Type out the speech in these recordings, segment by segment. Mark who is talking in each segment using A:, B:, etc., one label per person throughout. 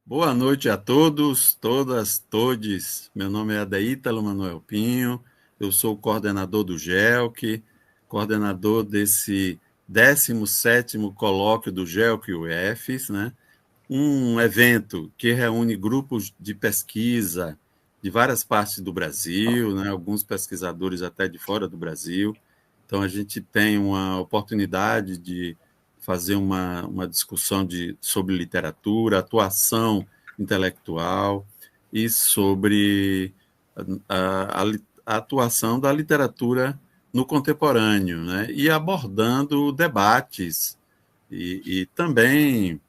A: Boa noite a todos, todas, todes. Meu nome é Adeítalo Manuel Pinho, eu sou o coordenador do GELC, coordenador desse 17º colóquio do GELC UFs, né? Um evento que reúne grupos de pesquisa de várias partes do Brasil, né? Alguns pesquisadores até de fora do Brasil. Então, a gente tem uma oportunidade de fazer uma discussão sobre literatura, atuação intelectual e sobre a atuação da literatura no contemporâneo, né? E abordando debates e também,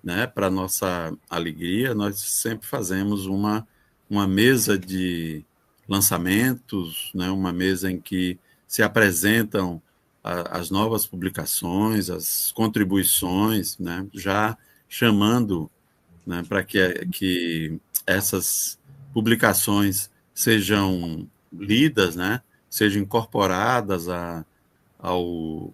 A: né, para nossa alegria, nós sempre fazemos uma mesa de lançamentos, né, uma mesa em que se apresentam as novas publicações, as contribuições, né, já chamando, né, para que essas publicações sejam lidas, né, sejam incorporadas ao,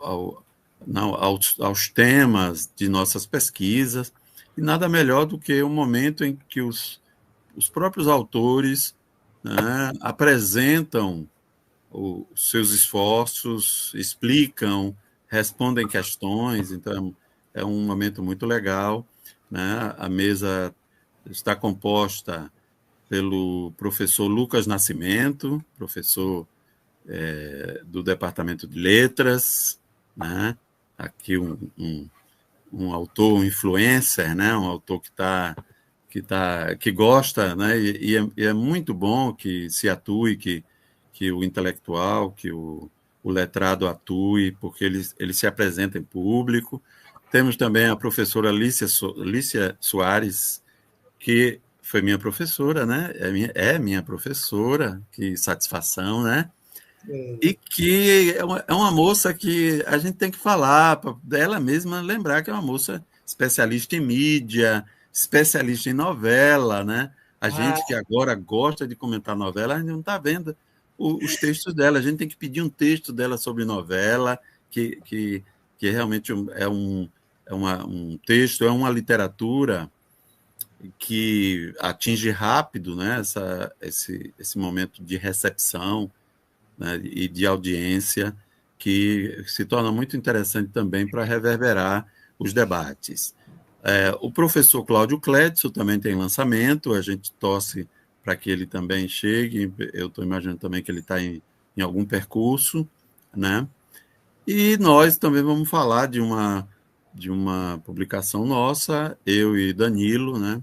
A: ao, não, aos temas de nossas pesquisas, e nada melhor do que o momento em que os próprios autores, né, apresentam os seus esforços, explicam, respondem questões, então é um momento muito legal, né? A mesa está composta pelo professor Lucas Nascimento, professor do Departamento de Letras, né? Aqui um autor, um influencer, né? Um autor que gosta, né? E é muito bom que se atue, que o intelectual, que o letrado atue, porque ele se apresenta em público. Temos também a professora Lícia Soares, que foi minha professora, né? É minha professora, que satisfação, né? E que é uma moça que a gente tem que falar, dela mesma lembrar que é uma moça especialista em mídia, especialista em novela, né? A
B: Ah,
A: gente que agora gosta de comentar novela, a gente não está vendo os textos dela. A gente tem que pedir um texto dela sobre novela, que, que, que realmente um texto, é uma literatura que atinge rápido, né? Esse momento de recepção, né, e de audiência, que se torna muito interessante também para reverberar os debates. O professor Cláudio Clédson também tem lançamento, a gente torce para que ele também chegue, eu estou imaginando também que ele está em algum percurso, né? E nós também vamos falar de uma publicação nossa, eu e Danilo, né?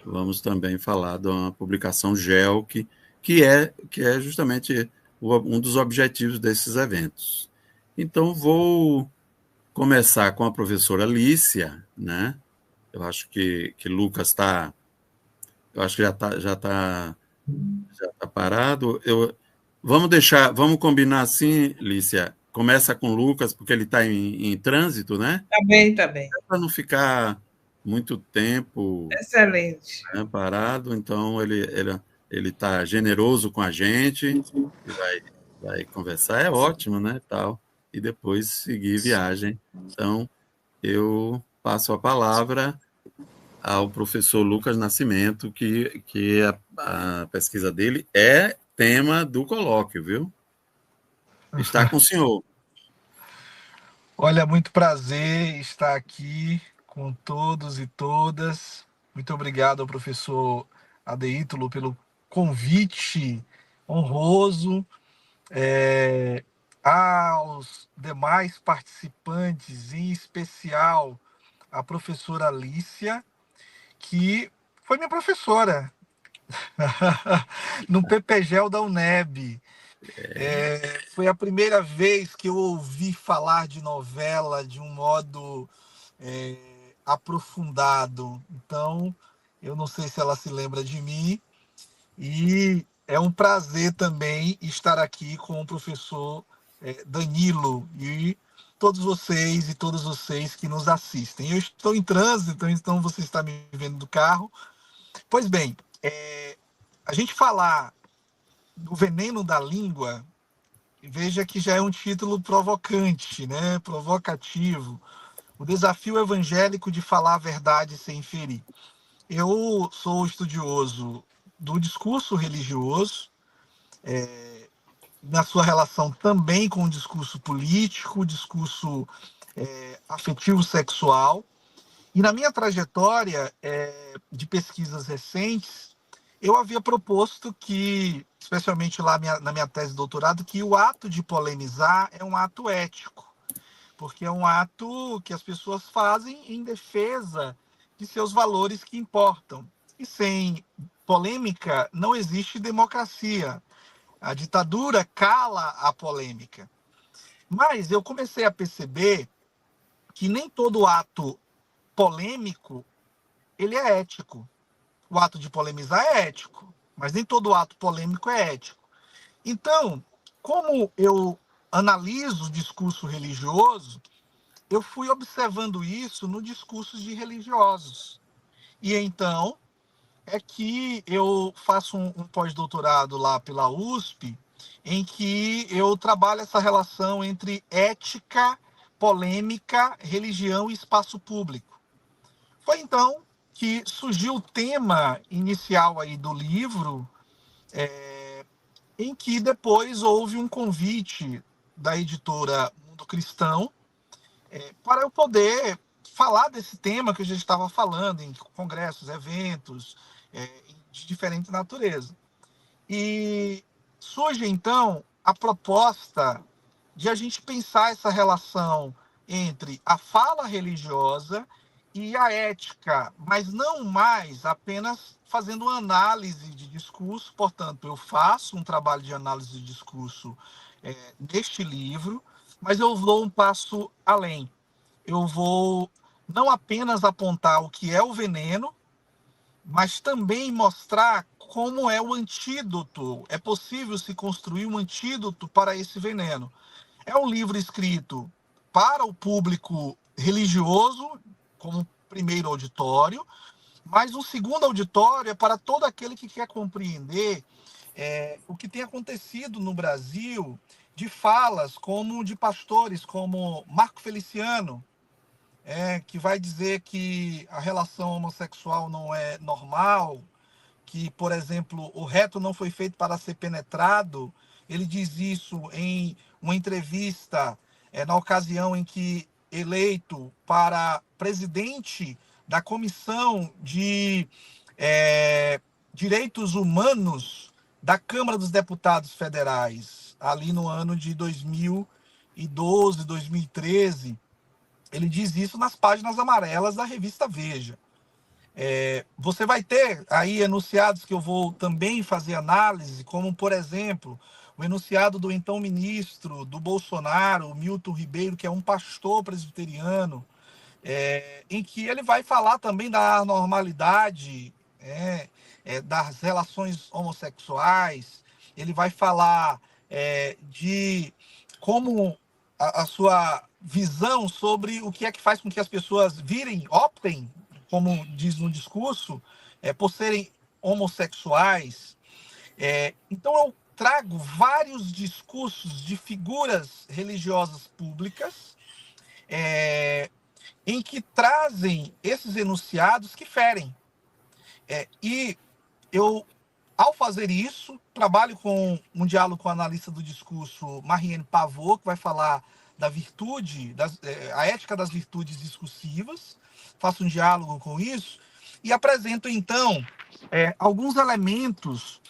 A: Vamos também falar de uma publicação GELC, que é justamente um dos objetivos desses eventos. Então, vou começar com a professora Lícia, né? Eu acho que Lucas está. Eu acho que já tá parado. Vamos combinar assim, Lícia. Começa com o Lucas, porque ele está em trânsito, né?
B: tá bem, tá bem.
A: Para não ficar muito tempo,
B: Excelente.
A: né, parado, então ele está generoso com a gente e vai conversar, é ótimo, né, tal, e depois seguir viagem. Então, eu passo a palavra ao professor Lucas Nascimento, que a pesquisa dele é tema do colóquio, viu? Está com o senhor.
C: Olha, muito prazer estar aqui com todos e todas. Muito obrigado ao professor Adeítulo pelo convite honroso. Aos demais participantes, em especial a professora Alicia, que foi minha professora no PPGEL da UNEB. Foi a primeira vez que eu ouvi falar de novela de um modo aprofundado. Então, eu não sei se ela se lembra de mim. E é um prazer também estar aqui com o professor Danilo e todos vocês e todas vocês que nos assistem. Eu estou em trânsito, então você está me vendo do carro. Pois bem, a gente falar do veneno da língua, veja que já é um título provocante, né? Provocativo. O desafio evangélico de falar a verdade sem ferir. Eu sou estudioso do discurso religioso, na sua relação também com o discurso político, o discurso afetivo sexual. E na minha trajetória de pesquisas recentes, eu havia proposto que, especialmente lá na minha tese de doutorado, que o ato de polemizar é um ato ético, porque é um ato que as pessoas fazem em defesa de seus valores que importam. E sem polêmica não existe democracia. A ditadura cala a polêmica. Mas eu comecei a perceber que nem todo ato polêmico ele é ético. O ato de polemizar é ético, mas nem todo ato polêmico é ético. Então, como eu analiso o discurso religioso, eu fui observando isso no discurso de religiosos. E então é que eu faço um pós-doutorado lá pela USP, em que eu trabalho essa relação entre ética, polêmica, religião e espaço público. Foi então que surgiu o tema inicial aí do livro, em que depois houve um convite da editora Mundo Cristão para eu poder falar desse tema que eu já estava falando em congressos, eventos, de diferente natureza. E surge, então, a proposta de a gente pensar essa relação entre a fala religiosa e a ética, mas não mais apenas fazendo uma análise de discurso. Portanto, eu faço um trabalho de análise de discurso neste livro, mas eu vou um passo além. Eu vou não apenas apontar o que é o veneno, mas também mostrar como é o antídoto. É possível se construir um antídoto para esse veneno. É um livro escrito para o público religioso, como primeiro auditório, mas o segundo auditório é para todo aquele que quer compreender o que tem acontecido no Brasil de falas como de pastores como Marco Feliciano, que vai dizer que a relação homossexual não é normal, que, por exemplo, o reto não foi feito para ser penetrado. Ele diz isso em uma entrevista na ocasião em que eleito para presidente da Comissão de Direitos Humanos da Câmara dos Deputados Federais, ali no ano de 2012, 2013. Ele diz isso nas páginas amarelas da revista Veja. Você vai ter aí enunciados que eu vou também fazer análise, como, por exemplo, o enunciado do então ministro do Bolsonaro, Milton Ribeiro, que é um pastor presbiteriano, em que ele vai falar também da normalidade das relações homossexuais. Ele vai falar de como a sua visão sobre o que é que faz com que as pessoas optem, como diz no discurso, por serem homossexuais. Então eu trago vários discursos de figuras religiosas públicas em que trazem esses enunciados que ferem. E eu, ao fazer isso, trabalho com um diálogo com a analista do discurso Marianne Pavot, que vai falar da virtude, a ética das virtudes discursivas. Faço um diálogo com isso e apresento, então, alguns elementos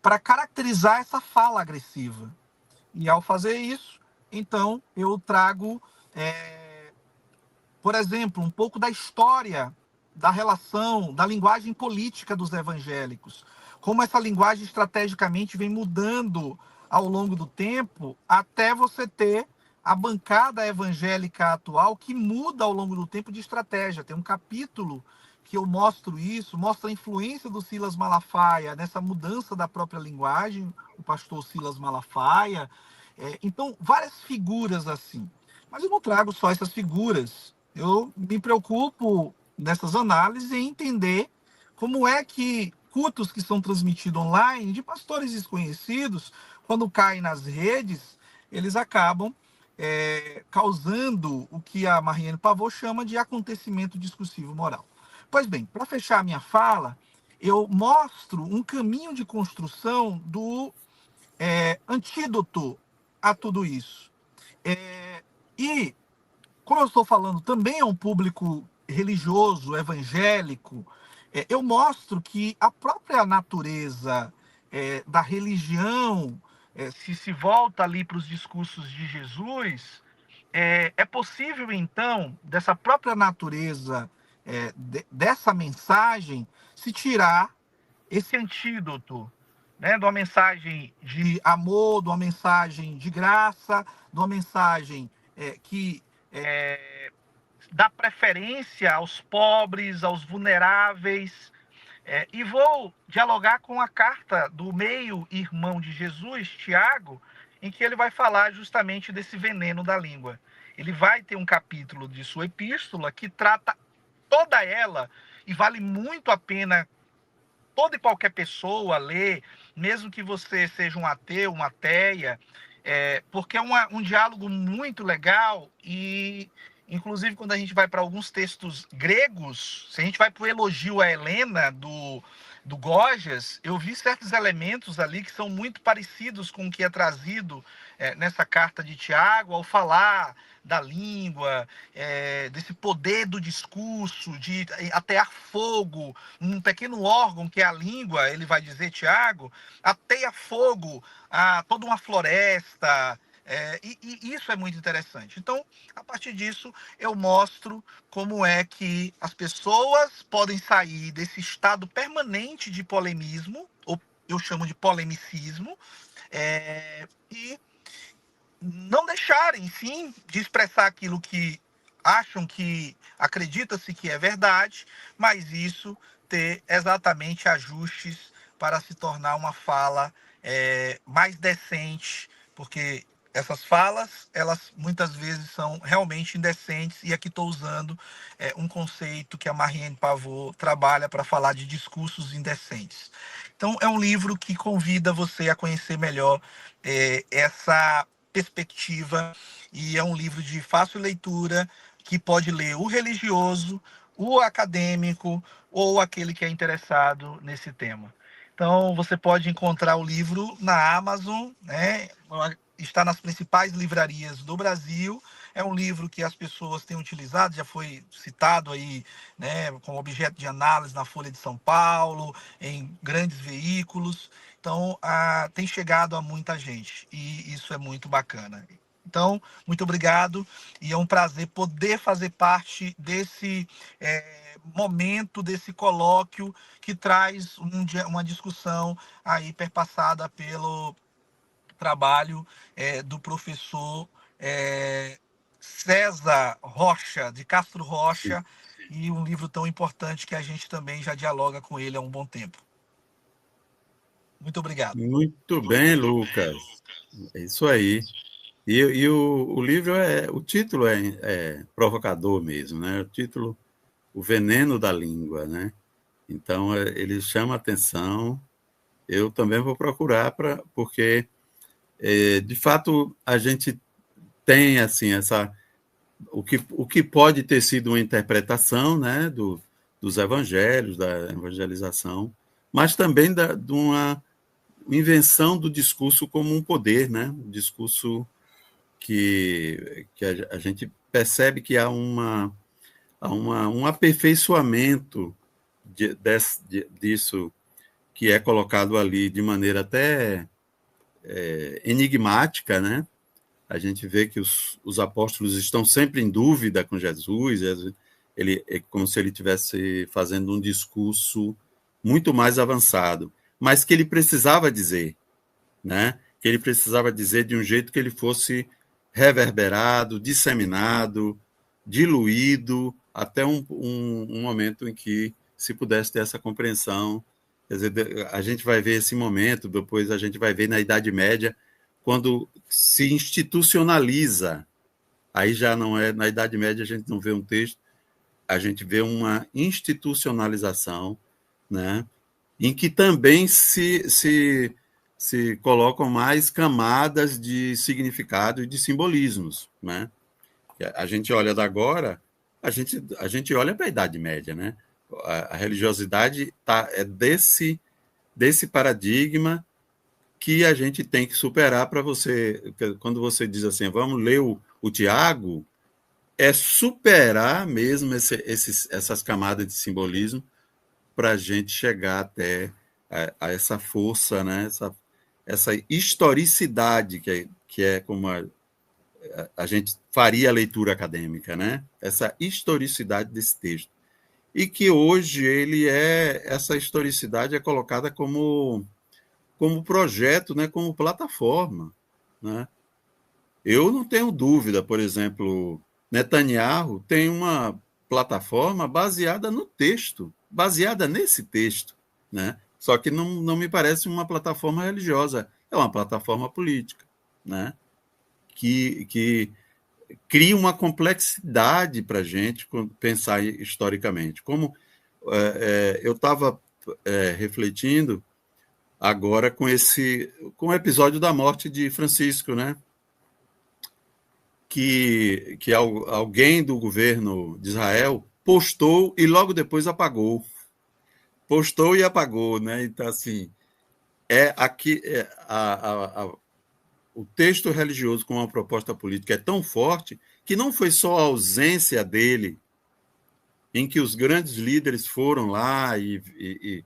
C: para caracterizar essa fala agressiva. E, ao fazer isso, então, eu trago, por exemplo, um pouco da história da relação, da linguagem política dos evangélicos, como essa linguagem estrategicamente vem mudando ao longo do tempo, até você ter a bancada evangélica atual que muda ao longo do tempo de estratégia. Tem um capítulo que eu mostro isso, mostra a influência do Silas Malafaia nessa mudança da própria linguagem, o pastor Silas Malafaia. Então, várias figuras assim. Mas eu não trago só essas figuras. Eu me preocupo nessas análises em entender como é que cultos que são transmitidos online de pastores desconhecidos, quando caem nas redes, eles acabam causando o que a Marianne Pavot chama de acontecimento discursivo moral. Pois bem, para fechar a minha fala, eu mostro um caminho de construção do antídoto a tudo isso. E, como eu estou falando, também é um público religioso, evangélico, eu mostro que a própria natureza da religião, se volta ali para os discursos de Jesus, é possível, então, dessa própria natureza, dessa mensagem, se tirar esse antídoto, né, de uma mensagem de amor, de uma mensagem de graça, de uma mensagem que dá preferência aos pobres, aos vulneráveis. E vou dialogar com a carta do meio-irmão de Jesus, Tiago, em que ele vai falar justamente desse veneno da língua. Ele vai ter um capítulo de sua epístola que trata toda ela, e vale muito a pena toda e qualquer pessoa ler, mesmo que você seja um ateu, uma ateia, porque é um diálogo muito legal. E inclusive quando a gente vai para alguns textos gregos, se a gente vai para o elogio a Helena do Gorgias, eu vi certos elementos ali que são muito parecidos com o que é trazido nessa carta de Tiago, ao falar da língua, desse poder do discurso, de atear fogo, um pequeno órgão que é a língua. Ele vai dizer, Tiago, ateia fogo a toda uma floresta. E isso é muito interessante. Então, a partir disso, eu mostro como é que as pessoas podem sair desse estado permanente de polemismo, ou eu chamo de polemicismo, e não deixarem, sim, de expressar aquilo que acham, que acredita-se que é verdade, mas isso ter exatamente ajustes para se tornar uma fala mais decente, porque essas falas, elas muitas vezes são realmente indecentes, e aqui estou usando um conceito que a Marianne Pavot trabalha para falar de discursos indecentes. Então, é um livro que convida você a conhecer melhor essa perspectiva, e é um livro de fácil leitura que pode ler o religioso, o acadêmico ou aquele que é interessado nesse tema. Então, você pode encontrar o livro na Amazon, né? Está nas principais livrarias do Brasil. É um livro que as pessoas têm utilizado, já foi citado aí, né, como objeto de análise na Folha de São Paulo, em grandes veículos. Então, tem chegado a muita gente, e isso é muito bacana. Então, muito obrigado, e é um prazer poder fazer parte desse momento, desse colóquio que traz uma discussão aí perpassada pelo trabalho do professor César Rocha, de Castro Rocha, e um livro tão importante que a gente também já dialoga com ele há um bom tempo. Muito obrigado.
A: Muito bem, Lucas. É isso aí. E o livro o título é provocador mesmo, né? O título, O Veneno da Língua, né? Então ele chama atenção. Eu também vou procurar porque de fato a gente tem assim o que pode ter sido uma interpretação, né, dos evangelhos, da evangelização, mas também de uma invenção do discurso como um poder, né? Um discurso que a gente percebe que há um aperfeiçoamento disso que é colocado ali de maneira até enigmática, né? A gente vê que os apóstolos estão sempre em dúvida com Jesus, ele é como se ele estivesse fazendo um discurso muito mais avançado, mas que ele precisava dizer, né? Que ele precisava dizer de um jeito que ele fosse reverberado, disseminado, diluído, até um momento em que se pudesse ter essa compreensão. Quer dizer, a gente vai ver esse momento, depois a gente vai ver na Idade Média, quando se institucionaliza. Aí já não é, na Idade Média a gente não vê um texto, a gente vê uma institucionalização, né, em que também se colocam mais camadas de significado e de simbolismos, né? A gente olha da agora, a gente olha para a Idade Média, né? A religiosidade é desse paradigma que a gente tem que superar para você. Quando você diz assim, vamos ler o Tiago, é superar mesmo essas camadas de simbolismo para a gente chegar até a essa força, né? Essa historicidade que é como a gente faria a leitura acadêmica, né? Essa historicidade desse texto. E que hoje essa historicidade é colocada como projeto, né? Como plataforma, né? Eu não tenho dúvida, por exemplo, Netanyahu tem uma plataforma baseada no texto, baseada nesse texto, né? Só que não me parece uma plataforma religiosa, é uma plataforma política, né? Que cria uma complexidade para a gente pensar historicamente. Como eu estava refletindo agora com o episódio da morte de Francisco, né? Que alguém do governo de Israel postou e logo depois apagou. Postou e apagou, né? Então, assim, o texto religioso com uma proposta política é tão forte que não foi só a ausência dele, em que os grandes líderes foram lá e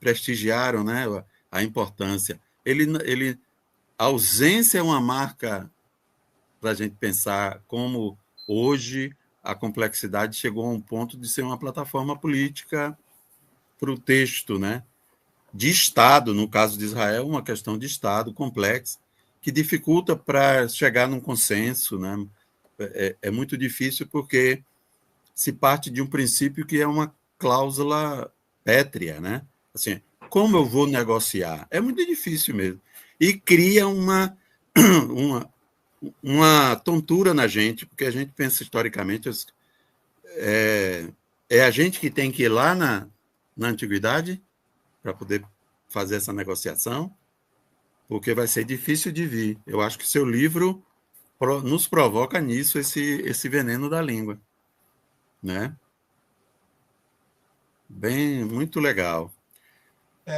A: prestigiaram, né, a importância. A ausência é uma marca para a gente pensar como hoje a complexidade chegou a um ponto de ser uma plataforma política para o texto, né? De Estado, no caso de Israel, uma questão de Estado complexa, que dificulta para chegar num consenso, né? É muito difícil porque se parte de um princípio que é uma cláusula pétrea, né? Assim, como eu vou negociar? É muito difícil mesmo. E cria uma tontura na gente, porque a gente pensa historicamente, é a gente que tem que ir lá na antiguidade para poder fazer essa negociação, porque vai ser difícil de vir. Eu acho que seu livro nos provoca nisso, esse veneno da língua, né? Bem, muito legal.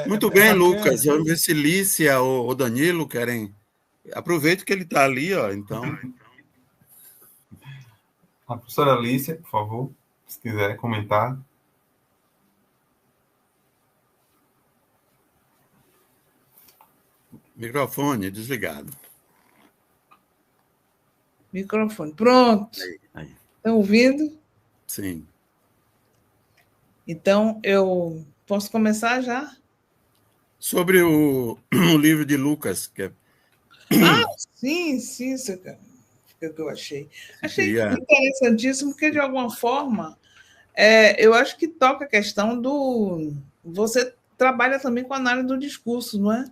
A: Muito bem,
C: bacana.
A: Lucas. Vamos ver se Lícia ou Danilo querem. Aproveito que ele está ali, ó. Então.
B: A professora Lícia, por favor, se quiser comentar.
A: Microfone desligado.
D: Microfone. Pronto.
A: Aí.
D: Estão ouvindo?
A: Sim.
D: Então, eu posso começar já?
A: Sobre o livro de Lucas, que é...
D: Sim, isso que eu achei. Achei
A: queria...
D: interessantíssimo, porque, de alguma forma, eu acho que toca a questão do... Você trabalha também com a análise do discurso, não é?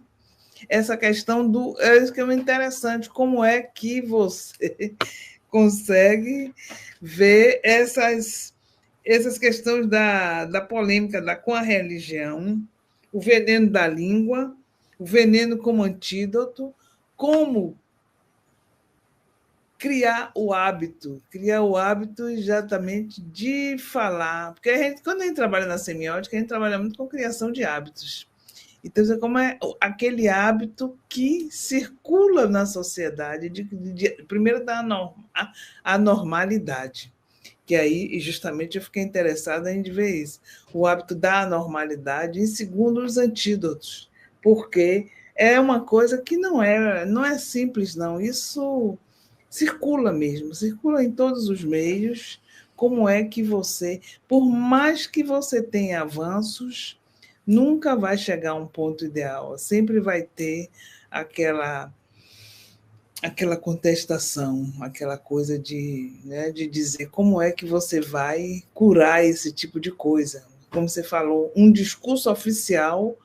D: Essa questão do... Isso que é interessante, como é que você consegue ver essas questões da polêmica com a religião, o veneno da língua, o veneno como antídoto, como criar o hábito exatamente de falar. Porque quando a gente trabalha na semiótica, a gente trabalha muito com criação de hábitos. Então, como é aquele hábito que circula na sociedade, primeiro da anormalidade, que aí, justamente, eu fiquei interessada em ver isso. O hábito da anormalidade, em segundo, os antídotos, porque é uma coisa que não é simples, não. Isso circula mesmo, circula em todos os meios. Como é que você, por mais que você tenha avanços, nunca vai chegar a um ponto ideal. Sempre vai ter aquela contestação, aquela coisa de dizer como é que você vai curar esse tipo de coisa. Como você falou, um discurso oficial,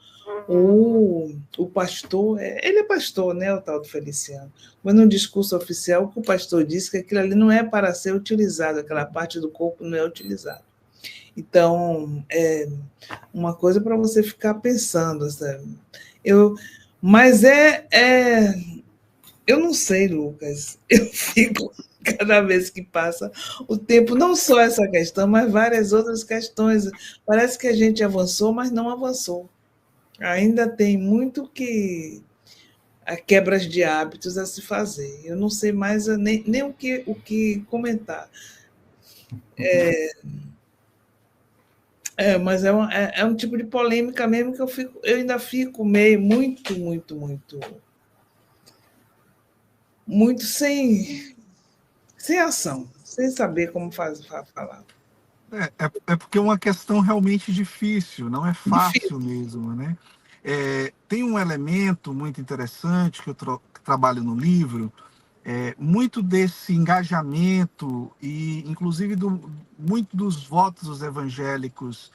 D: o pastor, ele é pastor, né, o tal do Feliciano, mas num discurso oficial, o pastor disse que aquilo ali não é para ser utilizado, aquela parte do corpo não é utilizada. Então, é uma coisa para você ficar pensando, sabe? Mas eu não sei, Lucas. Eu fico Cada vez que passa o tempo, não só essa questão, mas várias outras questões. Parece que a gente avançou, mas não avançou. Ainda tem muito que a quebras de hábitos a se fazer. Eu não sei mais nem o que comentar. Mas é um tipo de polêmica mesmo que eu ainda fico meio muito sem ação, sem saber como falar.
C: É porque é uma questão realmente difícil, não é
D: Difícil.
C: fácil mesmo, né? Tem um elemento muito interessante que eu trabalho no livro, muito desse engajamento e, inclusive, muito dos votos dos evangélicos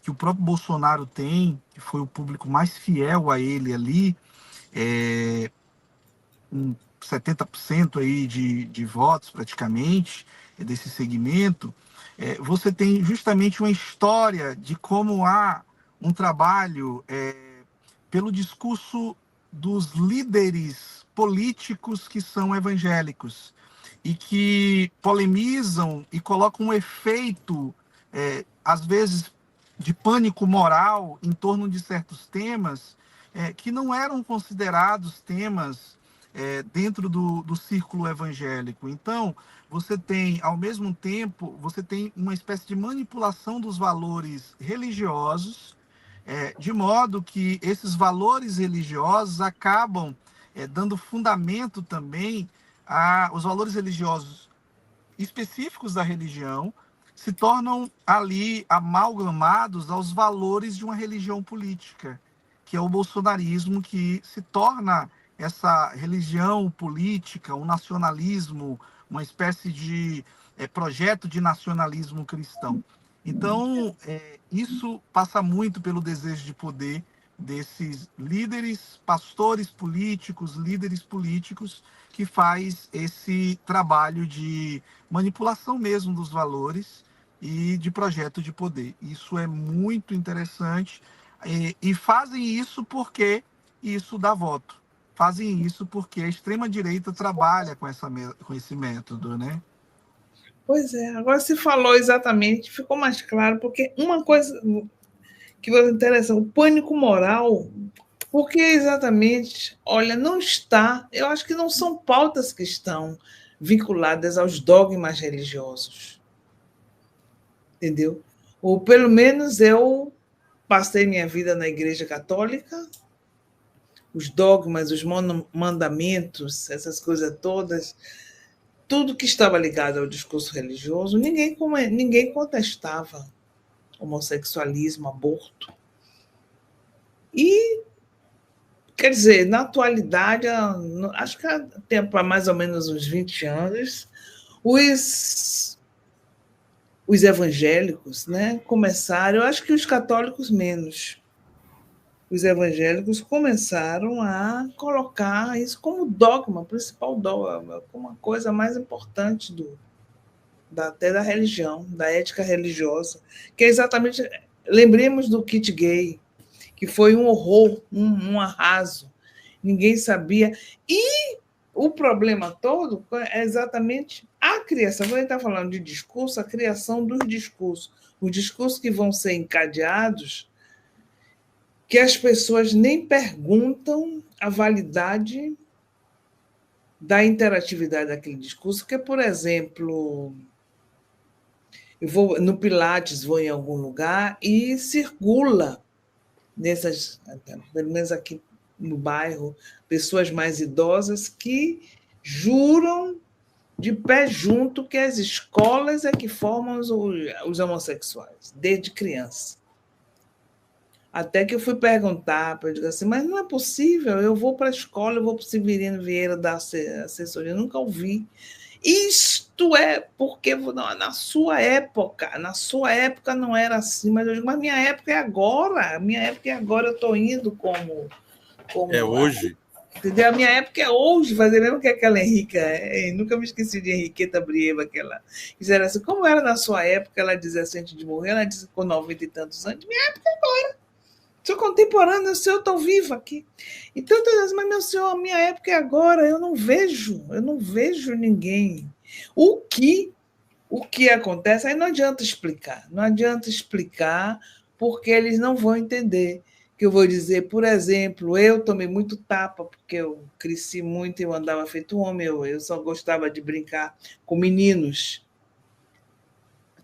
C: que o próprio Bolsonaro tem, que foi o público mais fiel a ele ali, com 70% aí de votos praticamente desse segmento, você tem justamente uma história de como há um trabalho pelo discurso dos líderes políticos que são evangélicos e que polemizam e colocam um efeito, às vezes, de pânico moral em torno de certos temas que não eram considerados temas dentro do círculo evangélico. Então, você tem, ao mesmo tempo, você tem uma espécie de manipulação dos valores religiosos, de modo que esses valores religiosos acabam dando fundamento também os valores religiosos específicos da religião, se tornam ali amalgamados aos valores de uma religião política, que é o bolsonarismo, que se torna essa religião política, um nacionalismo, uma espécie de projeto de nacionalismo cristão. Então, isso passa muito pelo desejo de poder desses líderes, pastores políticos, líderes políticos, que faz esse trabalho de manipulação mesmo dos valores e de projeto de poder. Isso é muito interessante e fazem isso porque isso dá voto. Fazem isso porque a extrema-direita trabalha com esse método, né?
D: Pois é, agora se falou exatamente, ficou mais claro, porque uma coisa que me interessa, o pânico moral, porque exatamente, olha, não está, eu acho que não são pautas que estão vinculadas aos dogmas religiosos, entendeu? Ou pelo menos eu passei minha vida na Igreja Católica, os dogmas, os mandamentos, essas coisas todas, tudo que estava ligado ao discurso religioso, ninguém contestava homossexualismo, aborto. E, quer dizer, na atualidade, acho que há tempo, há mais ou menos uns 20 anos, os evangélicos, né, começaram, eu acho que os católicos menos, os evangélicos começaram a colocar isso como dogma, principal dogma, como uma coisa mais importante até da religião, da ética religiosa, que é exatamente, lembremos do kit gay, que foi um horror, um arraso, ninguém sabia, e o problema todo é exatamente a criação, quando a gente está falando de discurso, a criação dos discursos, os discursos que vão ser encadeados, que as pessoas nem perguntam a validade da interatividade daquele discurso, que, por exemplo, eu vou no Pilates, vou em algum lugar e circula pelo menos aqui no bairro, pessoas mais idosas que juram de pé junto que as escolas é que formam os homossexuais, desde criança. Até que eu fui perguntar, eu digo assim, mas não é possível, eu vou para a escola, eu vou para o Severino Vieira da assessoria, nunca ouvi. Isto é porque na sua época não era assim, mas eu digo, mas minha época é agora, eu estou indo como
A: é hoje.
D: Entendeu? A minha época é hoje, fazer mesmo que aquela Henrica, nunca me esqueci de Henriqueta Brieva, que ela disseram assim, como era na sua época, ela dizia assim, antes de morrer, ela disse com 90 e tantos anos, minha época é agora. Sou contemporânea, o senhor está vivo aqui. Então, mas meu senhor, a minha época é agora, eu não vejo ninguém. O que acontece, aí não adianta explicar, porque eles não vão entender. Que eu vou dizer, por exemplo, eu tomei muito tapa, porque eu cresci muito, eu andava feito homem, eu só gostava de brincar com meninos.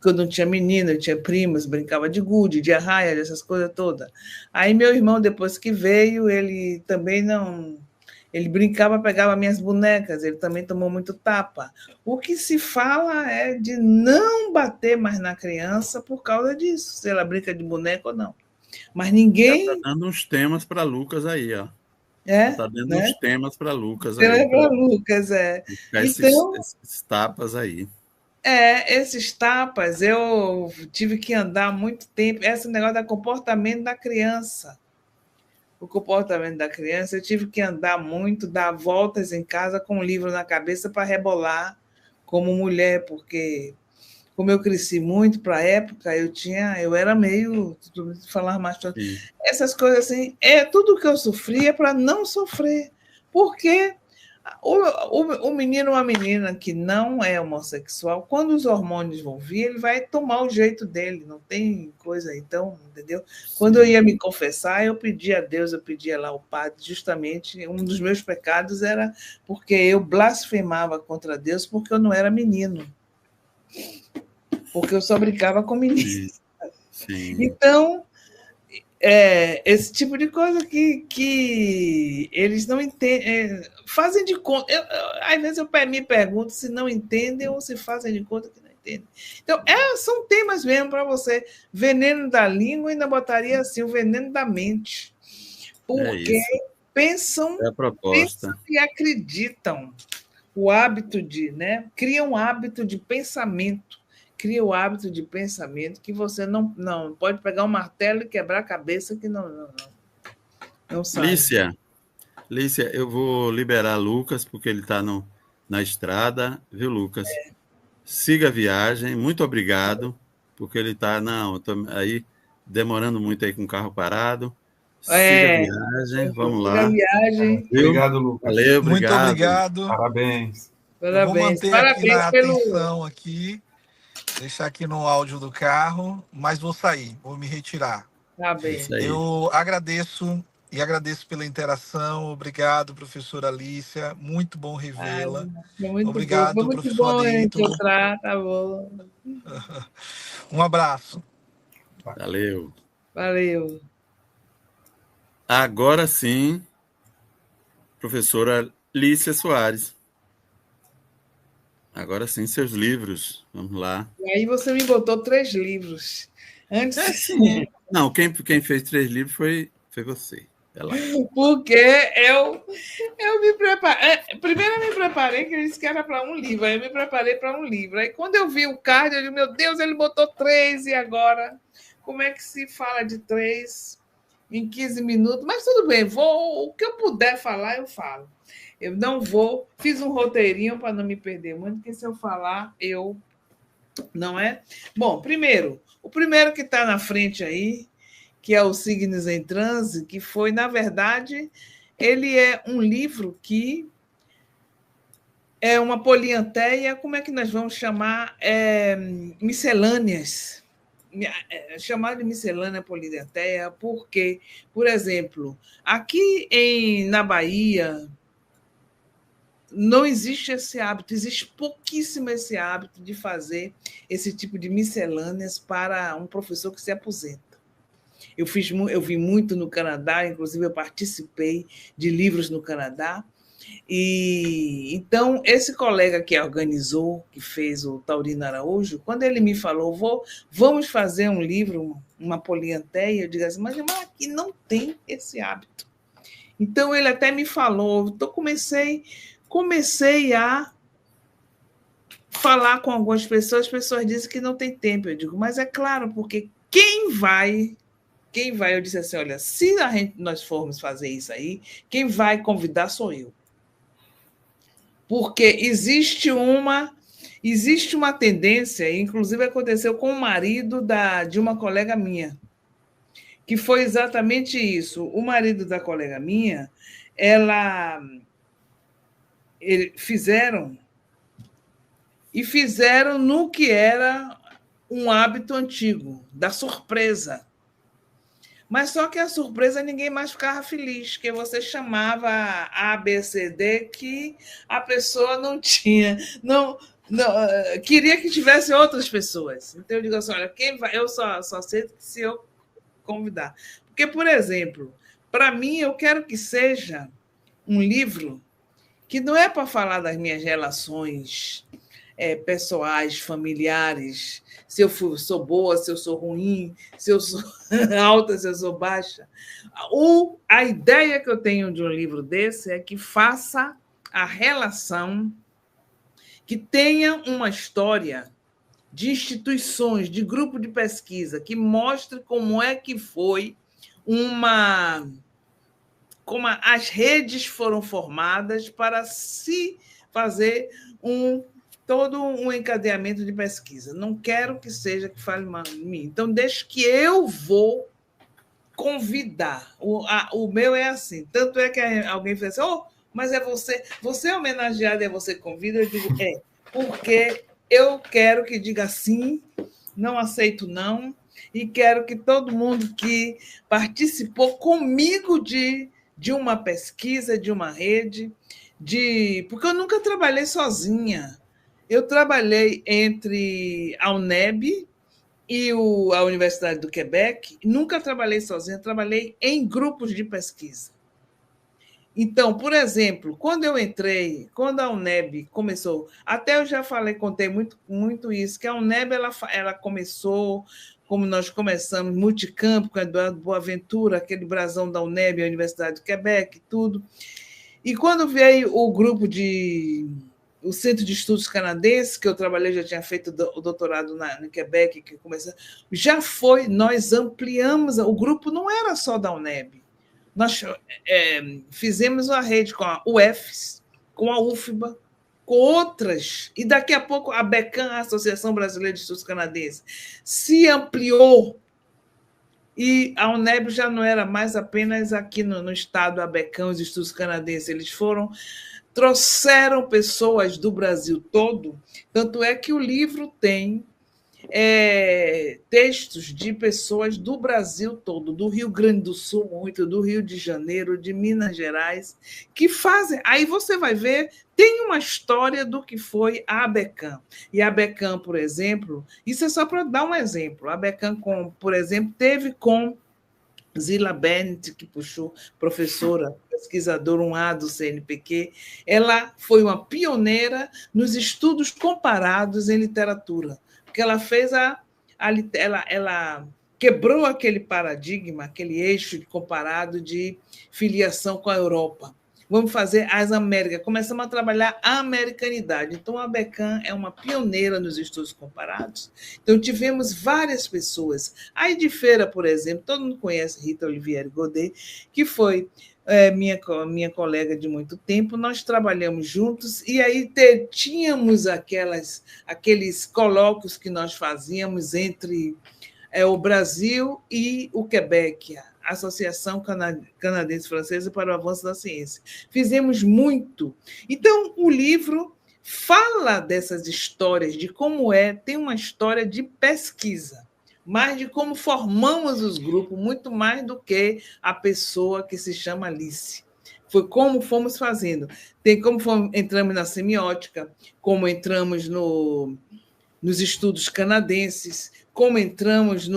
D: Quando não tinha menina, eu tinha primas, brincava de gude, de arraia, dessas coisas todas. Aí meu irmão, depois que veio, ele também não... Ele brincava, pegava minhas bonecas, ele também tomou muito tapa. O que se fala é de não bater mais na criança por causa disso, se ela brinca de boneca ou não. Mas ninguém...
A: Já está dando uns temas para Lucas aí, ó.
D: Está
A: dando uns temas para Lucas
D: aí. Para Lucas,
A: Então, esses tapas aí.
D: Esses tapas, eu tive que andar muito tempo. Esse negócio do comportamento da criança. O comportamento da criança, eu tive que andar muito, dar voltas em casa com um livro na cabeça para rebolar como mulher, porque como eu cresci muito para a época, eu era meio, falar mais, essas coisas assim, tudo que eu sofria para não sofrer, porque o menino ou a menina que não é homossexual, quando os hormônios vão vir, ele vai tomar o jeito dele, não tem coisa, então, entendeu? Quando eu ia me confessar, eu pedia a Deus, eu pedia lá ao padre, justamente, um dos meus pecados era porque eu blasfemava contra Deus porque eu não era menino. Porque eu só brincava com meninos.
A: Sim.
D: Então, esse tipo de coisa que eles não entendem, fazem de conta. Às vezes eu me pergunto se não entendem ou se fazem de conta que não entendem. Então, são temas mesmo para você. Veneno da língua, ainda botaria assim, o veneno da mente. Porque pensam e acreditam. O hábito criam um hábito de pensamento. Cria o hábito de pensamento que você não pode pegar um martelo e quebrar a cabeça que não sai.
A: Lícia, eu vou liberar Lucas, porque ele está na estrada, viu, Lucas? Siga a viagem, muito obrigado, porque ele está aí demorando muito aí com o carro parado. Siga a viagem, vamos lá.
D: Siga a viagem.
B: Obrigado, Lucas.
A: Valeu, obrigado.
C: Muito obrigado.
B: Parabéns.
C: Eu vou manter aqui na atenção aqui. Deixar aqui no áudio do carro, mas vou sair, vou me retirar.
D: Tá bem.
C: Eu agradeço pela interação. Obrigado, professora Alícia. Muito bom revê-la. Obrigado,
D: bom.
C: professor Adeíto.
D: Tá bom.
C: Um abraço.
A: Valeu. Agora sim, professora Lícia Soares. Agora sim, seus livros. Vamos lá.
D: E aí você me botou 3 livros. Antes.
A: Não, quem fez 3 livros foi você.
D: Porque eu me preparei. Primeiro eu me preparei, que eu disse que era para um livro. Aí eu me preparei para um livro. Aí quando eu vi o card, eu disse, meu Deus, ele botou 3, e agora? Como é que se fala de 3 em 15 minutos? Mas tudo bem, o que eu puder falar, eu falo. Eu não vou... Fiz um roteirinho para não me perder muito, porque se eu falar, eu... Não é? Bom, o primeiro que está na frente aí, que é o Signos em Transe, que foi, na verdade, ele é um livro que é uma polianteia, como é que nós vamos chamar? Miscelâneas. Chamar de miscelânea polianteia, porque, por exemplo, aqui na Bahia, não existe esse hábito, existe pouquíssimo esse hábito de fazer esse tipo de miscelâneas para um professor que se aposenta. Eu vi muito no Canadá, inclusive eu participei de livros no Canadá, e então esse colega que organizou, que fez o Taurino Araújo, quando ele me falou, vamos fazer um livro, uma polianteia, eu digo assim, mas aqui não tem esse hábito. Então ele até me falou, então comecei a falar com algumas pessoas, as pessoas dizem que não tem tempo. Eu digo, mas é claro, porque quem vai, eu disse assim, olha, se nós formos fazer isso aí, quem vai convidar sou eu. Porque existe uma tendência, inclusive aconteceu com o marido de uma colega minha, que foi exatamente isso. O marido da colega minha, fizeram no que era um hábito antigo, da surpresa. Mas só que a surpresa ninguém mais ficava feliz, que você chamava A, B, C, D, que a pessoa não tinha, não queria que tivesse outras pessoas. Então eu digo assim, olha, quem vai, eu só aceito se eu convidar. Porque, por exemplo, para mim eu quero que seja um livro que não é para falar das minhas relações pessoais, familiares, se eu sou boa, se eu sou ruim, se eu sou alta, se eu sou baixa. A ideia que eu tenho de um livro desse é que faça a relação, que tenha uma história de instituições, de grupo de pesquisa, que mostre como é que foi como as redes foram formadas para se fazer todo um encadeamento de pesquisa. Não quero que seja que fale mal de mim. Então, deixa que eu vou convidar. O meu é assim. Tanto é que alguém fez assim, mas é você é homenageado e você convida? Eu digo, porque eu quero que diga sim, não aceito não, e quero que todo mundo que participou comigo de uma pesquisa, de uma rede, porque eu nunca trabalhei sozinha. Eu trabalhei entre a UNEB e a Universidade do Quebec, nunca trabalhei sozinha, trabalhei em grupos de pesquisa. Então, por exemplo, quando a UNEB começou, até eu já contei muito isso, que a UNEB ela começou, como nós começamos, multicampo, com Eduardo Boaventura, aquele brasão da UNEB, a Universidade do Quebec, tudo. E quando veio o Centro de Estudos Canadense, que eu trabalhei, já tinha feito o doutorado no Quebec, que começou, nós ampliamos, o grupo não era só da UNEB, nós fizemos uma rede com a UFES, com a UFBA, com outras, e daqui a pouco a ABECAM, a Associação Brasileira de Estudos Canadenses, se ampliou, e a UNEB já não era mais apenas aqui no estado, a ABECAM, os estudos canadenses, eles trouxeram pessoas do Brasil todo, tanto é que o livro tem textos de pessoas do Brasil todo, do Rio Grande do Sul, muito, do Rio de Janeiro, de Minas Gerais, que fazem. Aí você vai ver, tem uma história do que foi a ABECAM. E a ABECAM, por exemplo, isso é só para dar um exemplo. A ABECAM, por exemplo, teve com Zila Bennett, que puxou, professora, pesquisadora 1A do CNPq, ela foi uma pioneira nos estudos comparados em literatura, porque ela fez ela quebrou aquele paradigma, aquele eixo comparado de filiação com a Europa. Vamos fazer as Américas. Começamos a trabalhar a americanidade. Então, a ABECAM é uma pioneira nos estudos comparados. Então, tivemos várias pessoas. A Edifeira, por exemplo, todo mundo conhece Rita Olivieri Godet, que foi minha colega de muito tempo. Nós trabalhamos juntos e aí tínhamos aqueles colóquios que nós fazíamos entre o Brasil e o Quebec, a Associação Canadense-Francesa para o Avanço da Ciência. Fizemos muito. Então, o livro fala dessas histórias, de como tem uma história de pesquisa, mais de como formamos os grupos, muito mais do que a pessoa que se chama Alice. Foi como fomos fazendo. Tem como entramos na semiótica, como entramos nos estudos canadenses, como entramos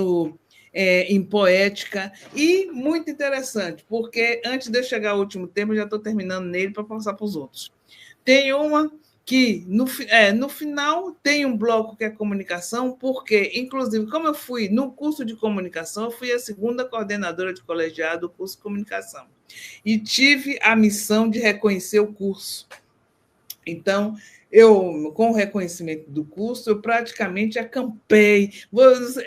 D: em poética, e muito interessante, porque antes de eu chegar ao último tema, eu já estou terminando nele para passar para os outros. Tem uma que, no final, tem um bloco que é comunicação, porque, inclusive, como eu fui no curso de comunicação, eu fui a segunda coordenadora de colegiado do curso de comunicação, e tive a missão de reconhecer o curso. Então, com o reconhecimento do curso, eu praticamente acampei.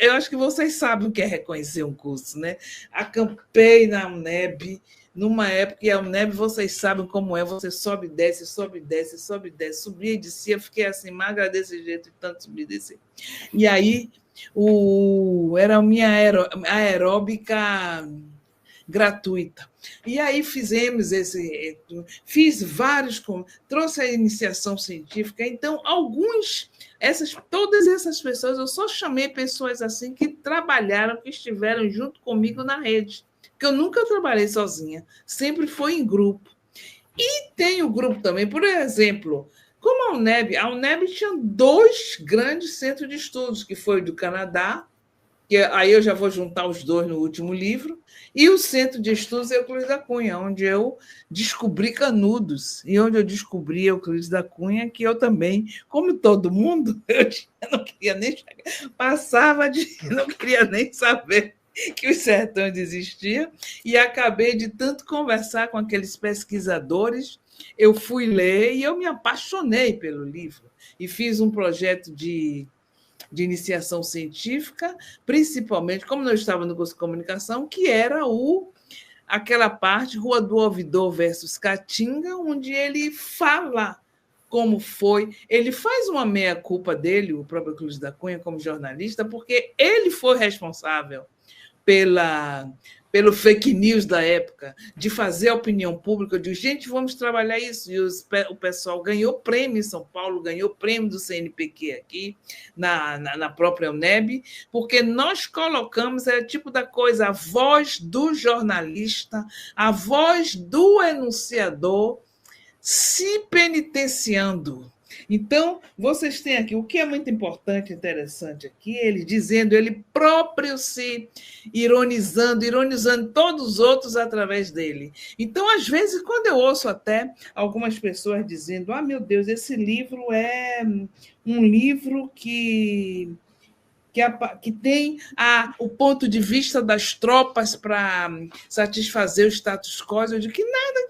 D: Eu acho que vocês sabem o que é reconhecer um curso, né? Acampei na UNEB, numa época, e a UNEB, vocês sabem como é, você sobe e desce, sobe e desce, sobe e desce, subia e descia, fiquei assim, magra desse jeito, de tanto subir e descer. E aí, Era a minha aeróbica gratuita. E aí fiz vários, trouxe a iniciação científica. Então, todas essas pessoas, eu só chamei pessoas assim que trabalharam, que estiveram junto comigo na rede, porque eu nunca trabalhei sozinha, sempre foi em grupo. E tem o grupo também, por exemplo, como a UNEB tinha 2 grandes centros de estudos, que foi o do Canadá, que aí eu já vou juntar os 2 no último livro, e o Centro de Estudos Euclides da Cunha, onde eu descobri Canudos, e onde eu descobri Euclides da Cunha, que eu também, como todo mundo, eu não queria nem chegar, não queria nem saber que os sertões existiam, e acabei de tanto conversar com aqueles pesquisadores, eu fui ler e eu me apaixonei pelo livro, e fiz um projeto de iniciação científica, principalmente, como eu estava no curso de comunicação, que era aquela parte, Rua do Ouvidor versus Caatinga, onde ele fala como foi. Ele faz uma meia-culpa dele, o próprio Euclides da Cunha, como jornalista, porque ele foi responsável pelo fake news da época, de fazer a opinião pública, de gente, vamos trabalhar isso. E o pessoal ganhou prêmio em São Paulo, ganhou prêmio do CNPq aqui, na própria UNEB, porque nós colocamos, tipo da coisa, a voz do jornalista, a voz do enunciador se penitenciando. Então, vocês têm aqui, o que é muito importante, interessante aqui, ele próprio se ironizando todos os outros através dele. Então, às vezes, quando eu ouço até algumas pessoas dizendo, meu Deus, esse livro é um livro que tem o ponto de vista das tropas para satisfazer o status quo, eu digo que nada,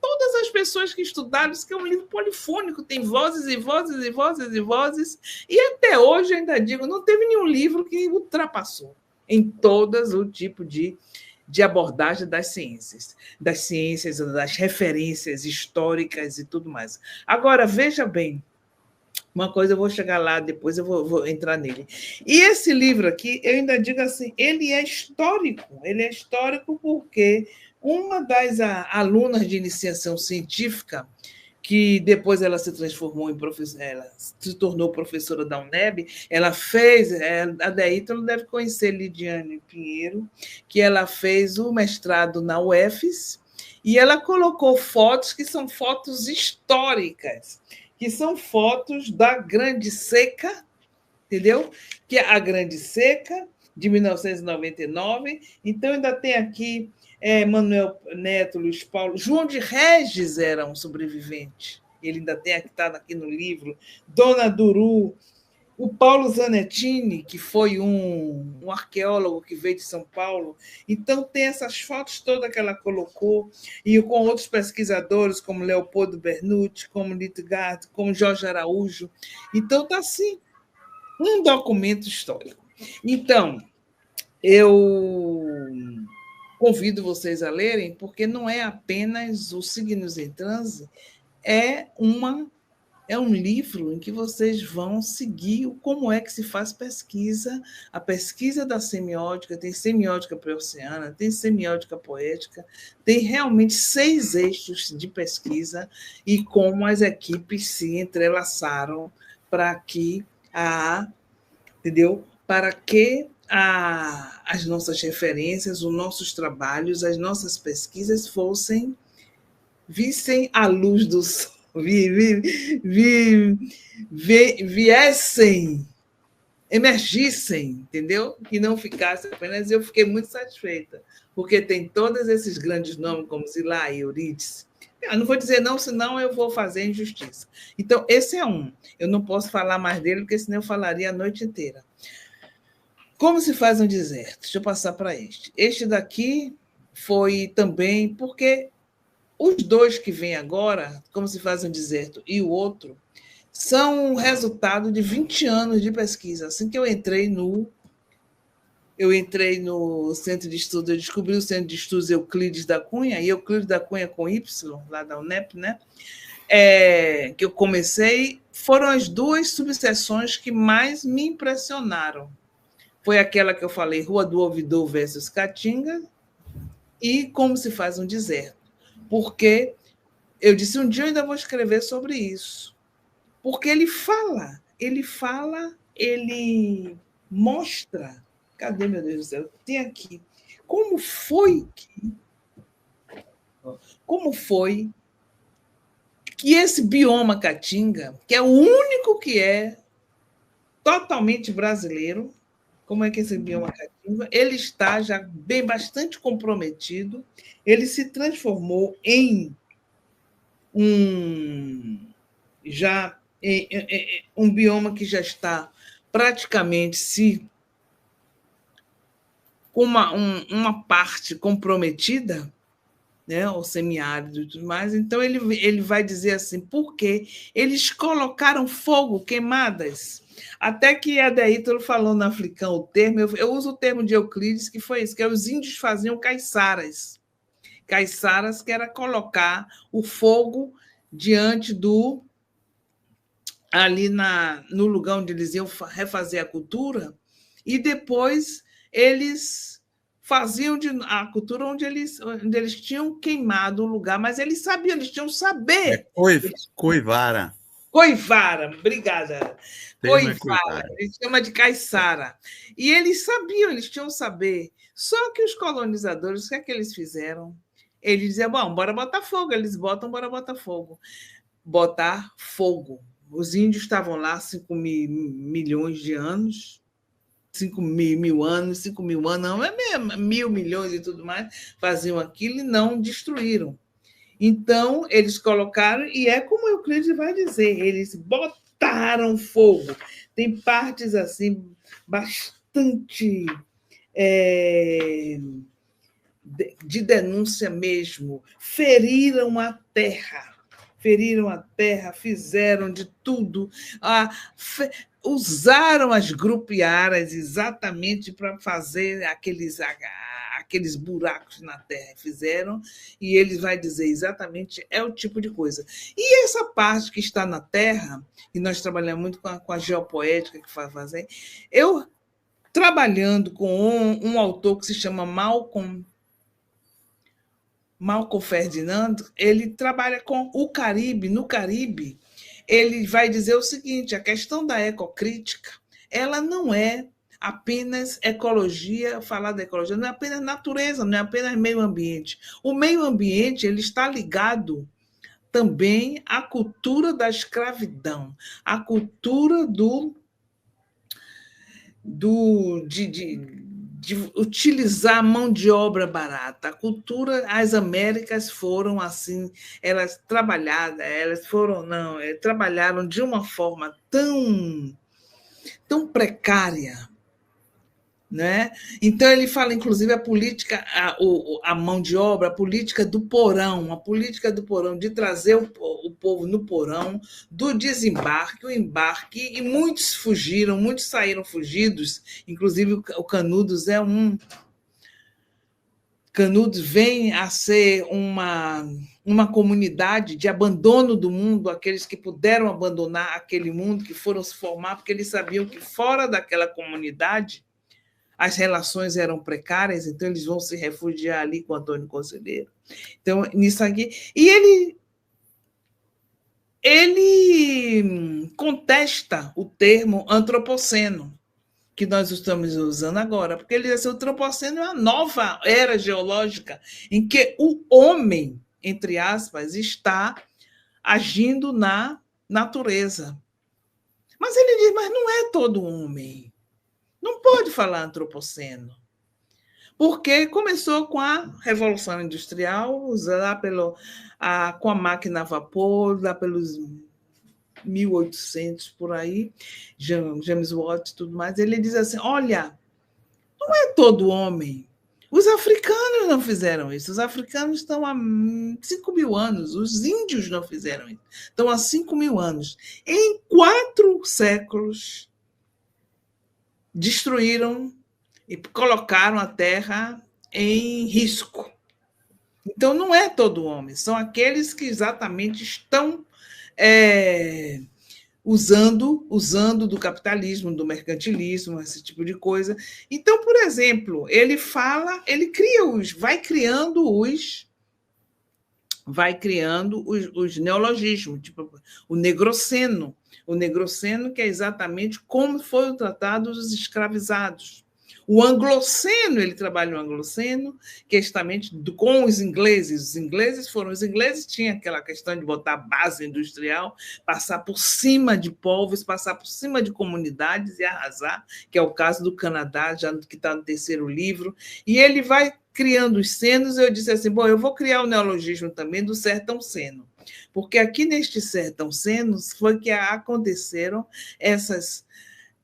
D: todas as pessoas que estudaram, isso que é um livro polifônico, tem vozes e vozes e vozes e vozes, e até hoje, ainda digo, não teve nenhum livro que ultrapassou em todas o tipo de abordagem das ciências, das referências históricas e tudo mais. Agora, veja bem, uma coisa eu vou chegar lá, depois eu vou entrar nele. E esse livro aqui, eu ainda digo assim, ele é histórico porque uma das alunas de iniciação científica, que depois ela se transformou em professora, ela se tornou professora da UNEB, ela fez, a Deíta não deve conhecer Lidiane Pinheiro, que ela fez o mestrado na UFES, e ela colocou fotos que são fotos históricas, que são fotos da Grande Seca, entendeu? Que é a Grande Seca, de 1999. Então, ainda tem aqui Manuel Neto, Luiz Paulo, João de Regis era um sobrevivente, ele ainda tem está aqui no livro, Dona Duru, o Paulo Zanettini, que foi um arqueólogo que veio de São Paulo. Então, tem essas fotos todas que ela colocou, e com outros pesquisadores, como Leopoldo Bernucci, como Littgard, como Jorge Araújo. Então, está assim, um documento histórico. Então, eu convido vocês a lerem, porque não é apenas os Signos em Transe, é um livro em que vocês vão seguir como é que se faz pesquisa, a pesquisa da semiótica, tem semiótica pré-oceana, tem semiótica poética, tem realmente 6 eixos de pesquisa e como as equipes se entrelaçaram para que entendeu? Para que as nossas referências, os nossos trabalhos, as nossas pesquisas vissem a luz do sol, viessem, emergissem, entendeu? Que não ficasse apenas. Eu fiquei muito satisfeita, porque tem todos esses grandes nomes, como Zilá e Eurídice. Eu não vou dizer não, senão eu vou fazer injustiça. Então, esse é um. Eu não posso falar mais dele, porque senão eu falaria a noite inteira. Como se faz um deserto? Deixa eu passar para este. Este daqui foi também, porque os 2 que vêm agora, Como se faz um deserto, e o outro, são o resultado de 20 anos de pesquisa. Assim que eu entrei no Centro de Estudos, eu descobri o Centro de Estudos Euclides da Cunha, e Euclides da Cunha com Y, lá da UNEP, né? Que eu comecei, foram as 2 subseções que mais me impressionaram. foi aquela que eu falei, Rua do Ouvidor versus Caatinga, e Como se faz um deserto. Porque eu disse, um dia eu ainda vou escrever sobre isso. Porque ele mostra. Cadê, meu Deus do céu? Tem aqui. Como foi que esse bioma Caatinga, que é o único que é totalmente brasileiro, como é que esse bioma Caatinga, ele está já bastante comprometido, ele se transformou em um bioma que já está praticamente com uma parte comprometida, né, o semiárido e tudo mais. Então, ele vai dizer assim, por quê? Eles colocaram fogo, queimadas. Até que a Ítalo falou no africano o termo, eu uso o termo de Euclides, que foi isso, que os índios faziam caiçaras. Caiçaras, que era colocar o fogo diante ali no lugar onde eles iam refazer a cultura, e depois eles faziam a cultura onde eles tinham queimado o lugar, mas eles sabiam, eles tinham saber.
A: Coivara.
D: Coivara, obrigada. Coivara, a gente chama de caiçara. E eles sabiam, eles tinham saber. Só que os colonizadores, o que é que eles fizeram? Eles diziam, bom, bora botar fogo. Eles botam, bora botar fogo. Botar fogo. Os índios estavam lá 5 milhões de anos, 5 mil anos, 5 mil anos, não, é mesmo, 1.000 milhões e tudo mais, faziam aquilo e não destruíram. Então, eles colocaram, e é como Euclides vai dizer, eles botaram fogo. Tem partes assim, bastante de denúncia mesmo. Feriram a terra, fizeram de tudo, usaram as grupiaras exatamente para fazer aqueles buracos na terra, fizeram, e ele vai dizer exatamente, é o tipo de coisa. E essa parte que está na terra, e nós trabalhamos muito com a geopoética que faz fazer, eu trabalhando com um autor que se chama Malcolm Ferdinand, ele trabalha com o Caribe. No Caribe, ele vai dizer o seguinte, a questão da ecocrítica, ela não é apenas ecologia, falar da ecologia, não é apenas natureza, não é apenas meio ambiente. O meio ambiente ele está ligado também à cultura da escravidão, à cultura de utilizar a mão de obra barata. A cultura, as Américas foram assim, elas trabalharam de uma forma tão precária, né? Então ele fala, inclusive, a política, a mão de obra, a política do porão, de trazer o povo no porão, do desembarque, o embarque, e muitos saíram fugidos, inclusive o Canudos Canudos vem a ser uma comunidade de abandono do mundo, aqueles que puderam abandonar aquele mundo, que foram se formar, porque eles sabiam que fora daquela comunidade as relações eram precárias, então eles vão se refugiar ali com Antônio Conselheiro. Então, nisso aqui. E ele contesta o termo antropoceno, que nós estamos usando agora, porque ele diz assim, o antropoceno é uma nova era geológica em que o homem, entre aspas, está agindo na natureza. Mas ele diz, mas não é todo homem. Não pode falar antropoceno, porque começou com a Revolução Industrial, lá com a máquina a vapor, lá pelos 1800, por aí, James Watt e tudo mais. Ele diz assim, olha, não é todo homem. Os africanos não fizeram isso. Os africanos estão há 5 mil anos. Os índios não fizeram isso. Estão há 5 mil anos. Em 4 séculos, destruíram e colocaram a terra em risco. Então, não é todo homem, são aqueles que exatamente estão usando do capitalismo, do mercantilismo, esse tipo de coisa. Então, por exemplo, ele vai criando os neologismos, tipo o negroceno, que é exatamente como foram tratados os escravizados. O angloceno, ele trabalha no angloceno, que é justamente com os ingleses. Os ingleses tinham aquela questão de botar base industrial, passar por cima de povos, passar por cima de comunidades e arrasar, que é o caso do Canadá, já que está no terceiro livro. E ele vai criando os senos. Eu disse assim, bom, eu vou criar o neologismo também do sertão-seno, porque aqui neste sertão-senos foi que aconteceram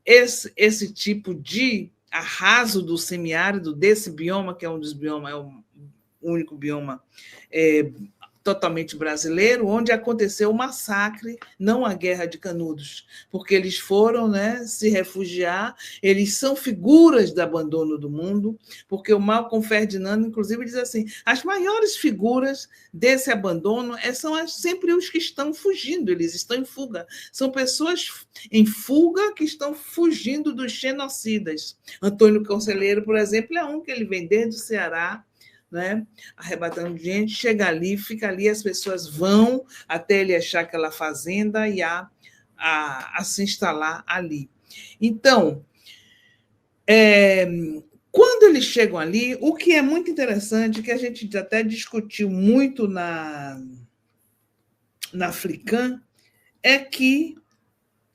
D: esse tipo de arraso do semiárido, desse bioma, que é um dos biomas, é o único bioma totalmente brasileiro, onde aconteceu o massacre, não a Guerra de Canudos, porque eles foram, né, se refugiar, eles são figuras do abandono do mundo, porque o Malcolm Ferdinand, inclusive, diz assim, as maiores figuras desse abandono são sempre os que estão fugindo, eles estão em fuga, são pessoas em fuga que estão fugindo dos genocidas. Antônio Conselheiro, por exemplo, é um que ele vem desde o Ceará, né, arrebatando gente, chega ali, fica ali, as pessoas vão até ele achar aquela fazenda e a se instalar ali. Então, quando eles chegam ali, o que é muito interessante, que a gente até discutiu muito na African, é que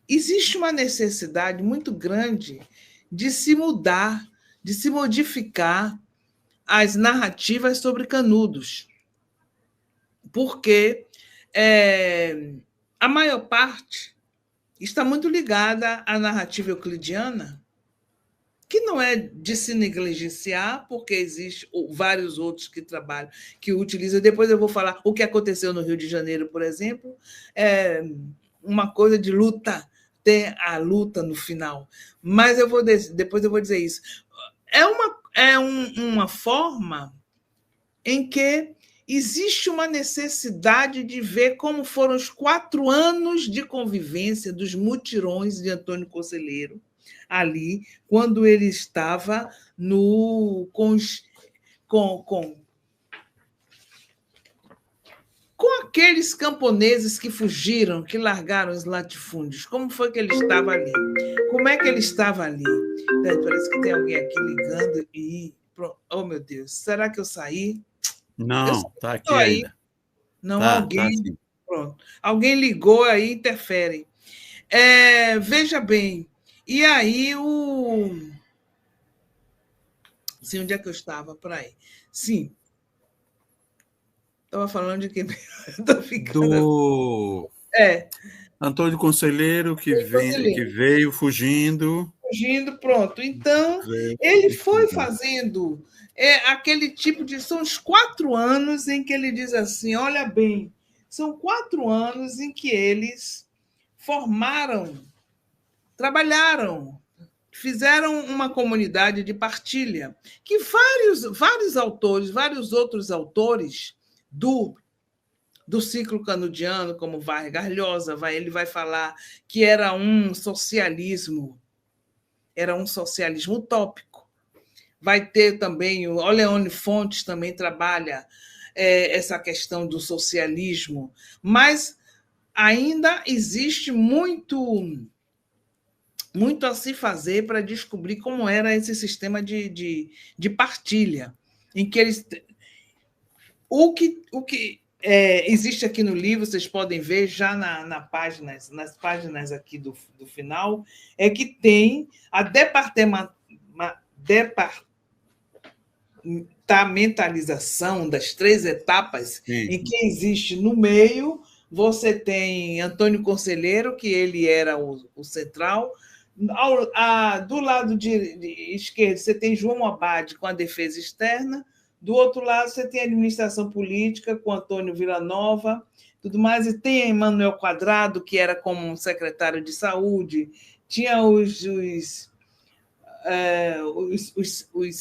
D: existe uma necessidade muito grande de se mudar, de se modificar as narrativas sobre Canudos, porque a maior parte está muito ligada à narrativa euclidiana, que não é de se negligenciar, porque existem vários outros que trabalham, que utilizam. Depois eu vou falar o que aconteceu no Rio de Janeiro, por exemplo, uma coisa de luta, tem a luta no final. Mas depois eu vou dizer isso. É uma forma em que existe uma necessidade de ver como foram os 4 anos de convivência dos mutirões de Antônio Conselheiro, ali, quando ele estava com aqueles camponeses que fugiram, que largaram os latifúndios. Como foi que ele estava ali? Como é que ele estava ali? Parece que tem alguém aqui ligando e... Oh, meu Deus, será que eu saí?
A: Não, está aqui
D: aí.
A: ainda.
D: Não, alguém... Tá, pronto. Alguém ligou aí, interfere. Veja bem, e aí Sim, onde é que eu estava? Por aí. Sim. Estava falando de quem?
A: Do Antônio Conselheiro, que veio fugindo.
D: Fugindo, pronto. Então, ele foi fazendo aquele tipo de... São os 4 anos em que ele diz assim, olha bem, são 4 anos em que eles formaram, trabalharam, fizeram uma comunidade de partilha, que vários autores, vários outros autores do ciclo canudiano, como Vargas Llosa, ele vai falar que era um socialismo utópico. Vai ter também, o Leone Fontes também trabalha essa questão do socialismo, mas ainda existe muito a se fazer para descobrir como era esse sistema de partilha, em que eles... O que existe aqui no livro, vocês podem ver já nas páginas aqui do final, é que tem a departamentalização das 3 etapas. Sim. Em que existe no meio, você tem Antônio Conselheiro, que ele era o central. Do lado de esquerdo, você tem João Abade com a defesa externa. Do outro lado, você tem a administração política com Antônio Villanova, tudo mais, e tem Emanuel Quadrado, que era como secretário de saúde, tinha os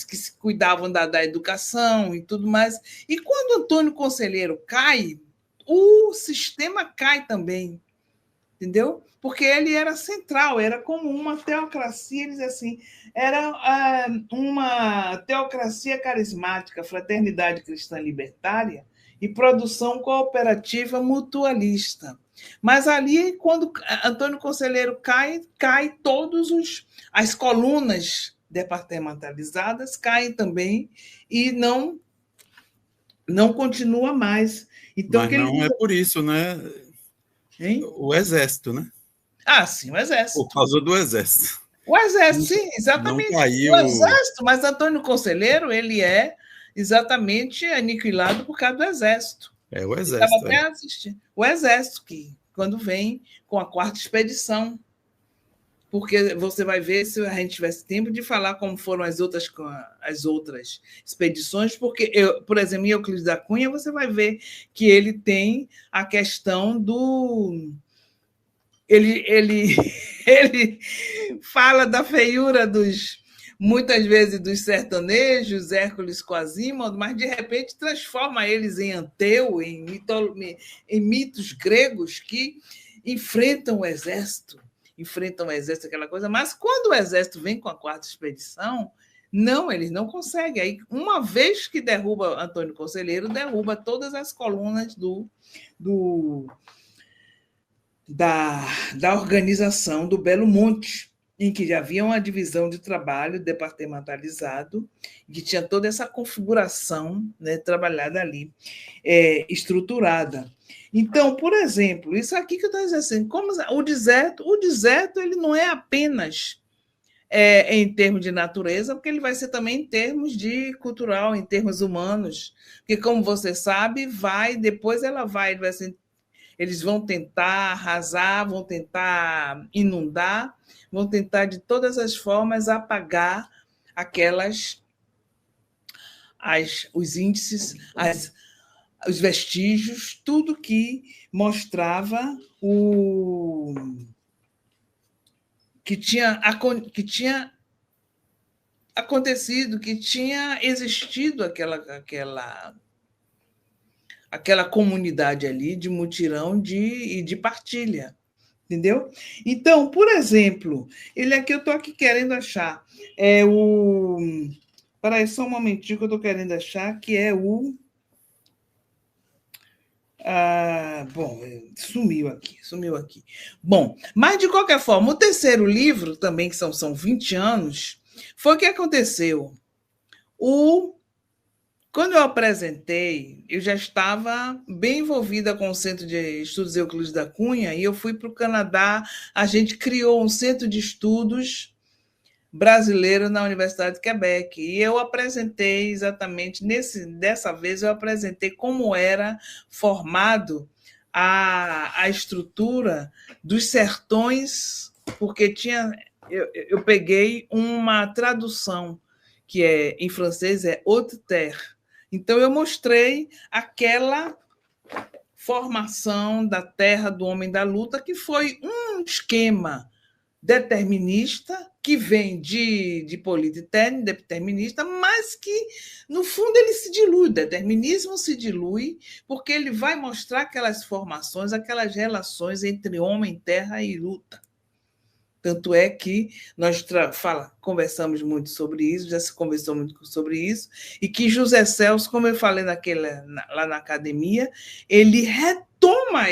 D: que se cuidavam da educação e tudo mais. E quando Antônio Conselheiro cai, o sistema cai também. entendeu? Porque ele era central, era como uma teocracia, eles assim, era uma teocracia carismática, fraternidade cristã libertária e produção cooperativa mutualista. Mas ali, quando Antônio Conselheiro cai as colunas departamentalizadas caem também e não continua mais. Então,
A: Mas não é por isso, né?
D: Hein?
A: O Exército, né?
D: Ah, sim, o Exército.
A: Por causa do Exército.
D: O Exército, sim, exatamente.
A: Não caiu...
D: O Exército, mas Antônio Conselheiro, ele é exatamente aniquilado por causa do Exército.
A: É o Exército.
D: Estava até assistindo. O Exército, que quando vem com a 4ª expedição, porque você vai ver, se a gente tivesse tempo, de falar como foram as outras expedições, porque, por exemplo, em Euclides da Cunha, você vai ver que ele tem a questão do... Ele fala da feiura muitas vezes dos sertanejos, Hércules Quasímodo, mas de repente transforma eles em Anteu, em mitos gregos que enfrentam o exército, aquela coisa, mas quando o exército vem com a 4ª expedição, não, eles não conseguem. Aí, uma vez que derruba Antônio Conselheiro, derruba todas as colunas da organização do Belo Monte, em que já havia uma divisão de trabalho departamentalizado, que tinha toda essa configuração, né, trabalhada ali, estruturada. Então, por exemplo, isso aqui que eu estou dizendo assim, como o deserto ele não é apenas em termos de natureza, porque ele vai ser também em termos de cultural, em termos humanos, porque, como você sabe, eles vão tentar arrasar, vão tentar inundar, vão tentar de todas as formas apagar os índices, os vestígios, tudo que mostrava que tinha acontecido, que tinha existido aquela comunidade ali de mutirão e de partilha, entendeu? Então, por exemplo, eu estou aqui querendo achar, Peraí, só um momentinho que eu estou querendo achar, que é o... bom, sumiu aqui. Bom, mas, de qualquer forma, o terceiro livro, também, que são 20 anos, foi o que aconteceu. Quando eu apresentei, eu já estava bem envolvida com o Centro de Estudos Euclides da Cunha, e eu fui para o Canadá, a gente criou um centro de estudos brasileiro na Universidade de Quebec, e eu apresentei exatamente, dessa vez eu apresentei como era formado a estrutura dos sertões, porque eu peguei uma tradução, que em francês é Haute Terre. Então, eu mostrei aquela formação da terra do homem da luta, que foi um esquema determinista, que vem de política determinista, mas que, no fundo, ele se dilui. O determinismo se dilui porque ele vai mostrar aquelas formações, aquelas relações entre homem, terra e luta. Tanto é que nós conversamos muito sobre isso, já se conversou muito sobre isso, e que José Celso, como eu falei lá na academia, ele retoma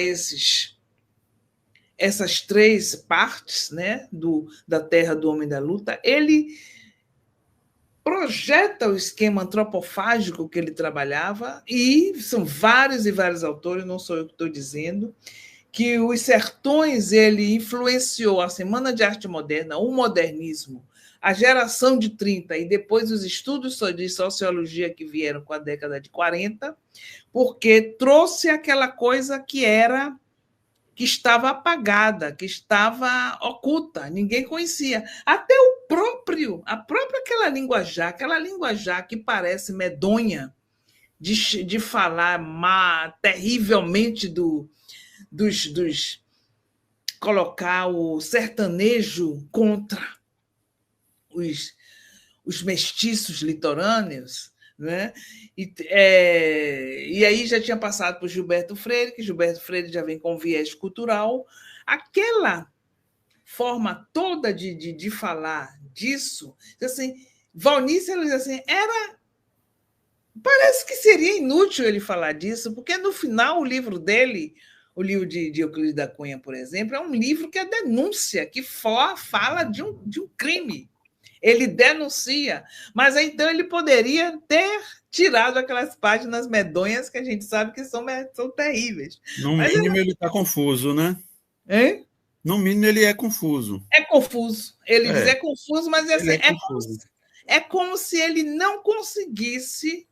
D: essas 3 partes, né, da terra do homem da luta, ele projeta o esquema antropofágico que ele trabalhava, e são vários e vários autores, não sou eu que estou dizendo, que os sertões ele influenciou a Semana de Arte Moderna, o modernismo, a geração de 30 e depois os estudos de sociologia que vieram com a década de 40, porque trouxe aquela coisa que estava apagada, que estava oculta, ninguém conhecia. Até a própria aquela linguajar que parece medonha, de falar terrivelmente colocar o sertanejo contra os mestiços litorâneos, né? E aí já tinha passado por Gilberto Freire, que Gilberto Freire já vem com viés cultural. aquela forma toda de falar disso, assim, Valnício, ele diz assim, parece que seria inútil ele falar disso, porque no final o livro dele, o livro de Euclides da Cunha, por exemplo, é um livro que é denúncia, que fala de um crime. Ele denuncia, mas então ele poderia ter tirado aquelas páginas medonhas que a gente sabe que são terríveis.
A: No mínimo, ele está confuso, né?
D: Hein?
A: No mínimo, ele é confuso.
D: É confuso. Ele diz é confuso, mas assim, é como se ele não conseguisse.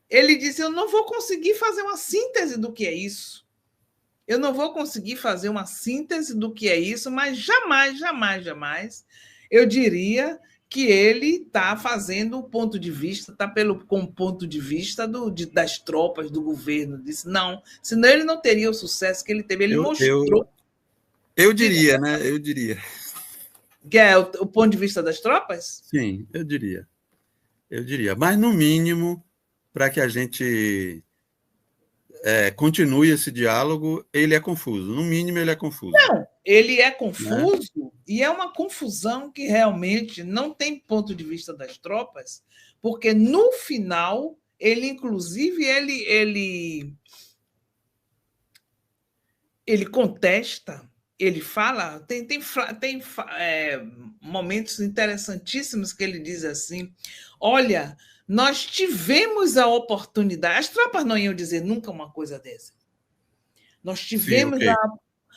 D: Ele disse: eu não vou conseguir fazer uma síntese do que é isso. Eu não vou conseguir fazer uma síntese do que é isso, mas jamais, jamais, jamais eu diria que ele está fazendo o ponto de vista, está com o ponto de vista das tropas, do governo. Disse, não, senão ele não teria o sucesso que ele teve. Ele mostrou.
A: Eu diria, né? Eu diria.
D: Que é o ponto de vista das tropas?
A: Sim, eu diria. Eu diria. Mas, no mínimo, para que a gente continue esse diálogo, ele é confuso. No mínimo, ele é confuso.
D: Não, ele é confuso, né? E é uma confusão que realmente não tem ponto de vista das tropas, porque no final, ele, inclusive, ele contesta, ele fala, tem momentos interessantíssimos que ele diz assim, olha, nós tivemos a oportunidade, as tropas não iam dizer nunca uma coisa dessa, nós tivemos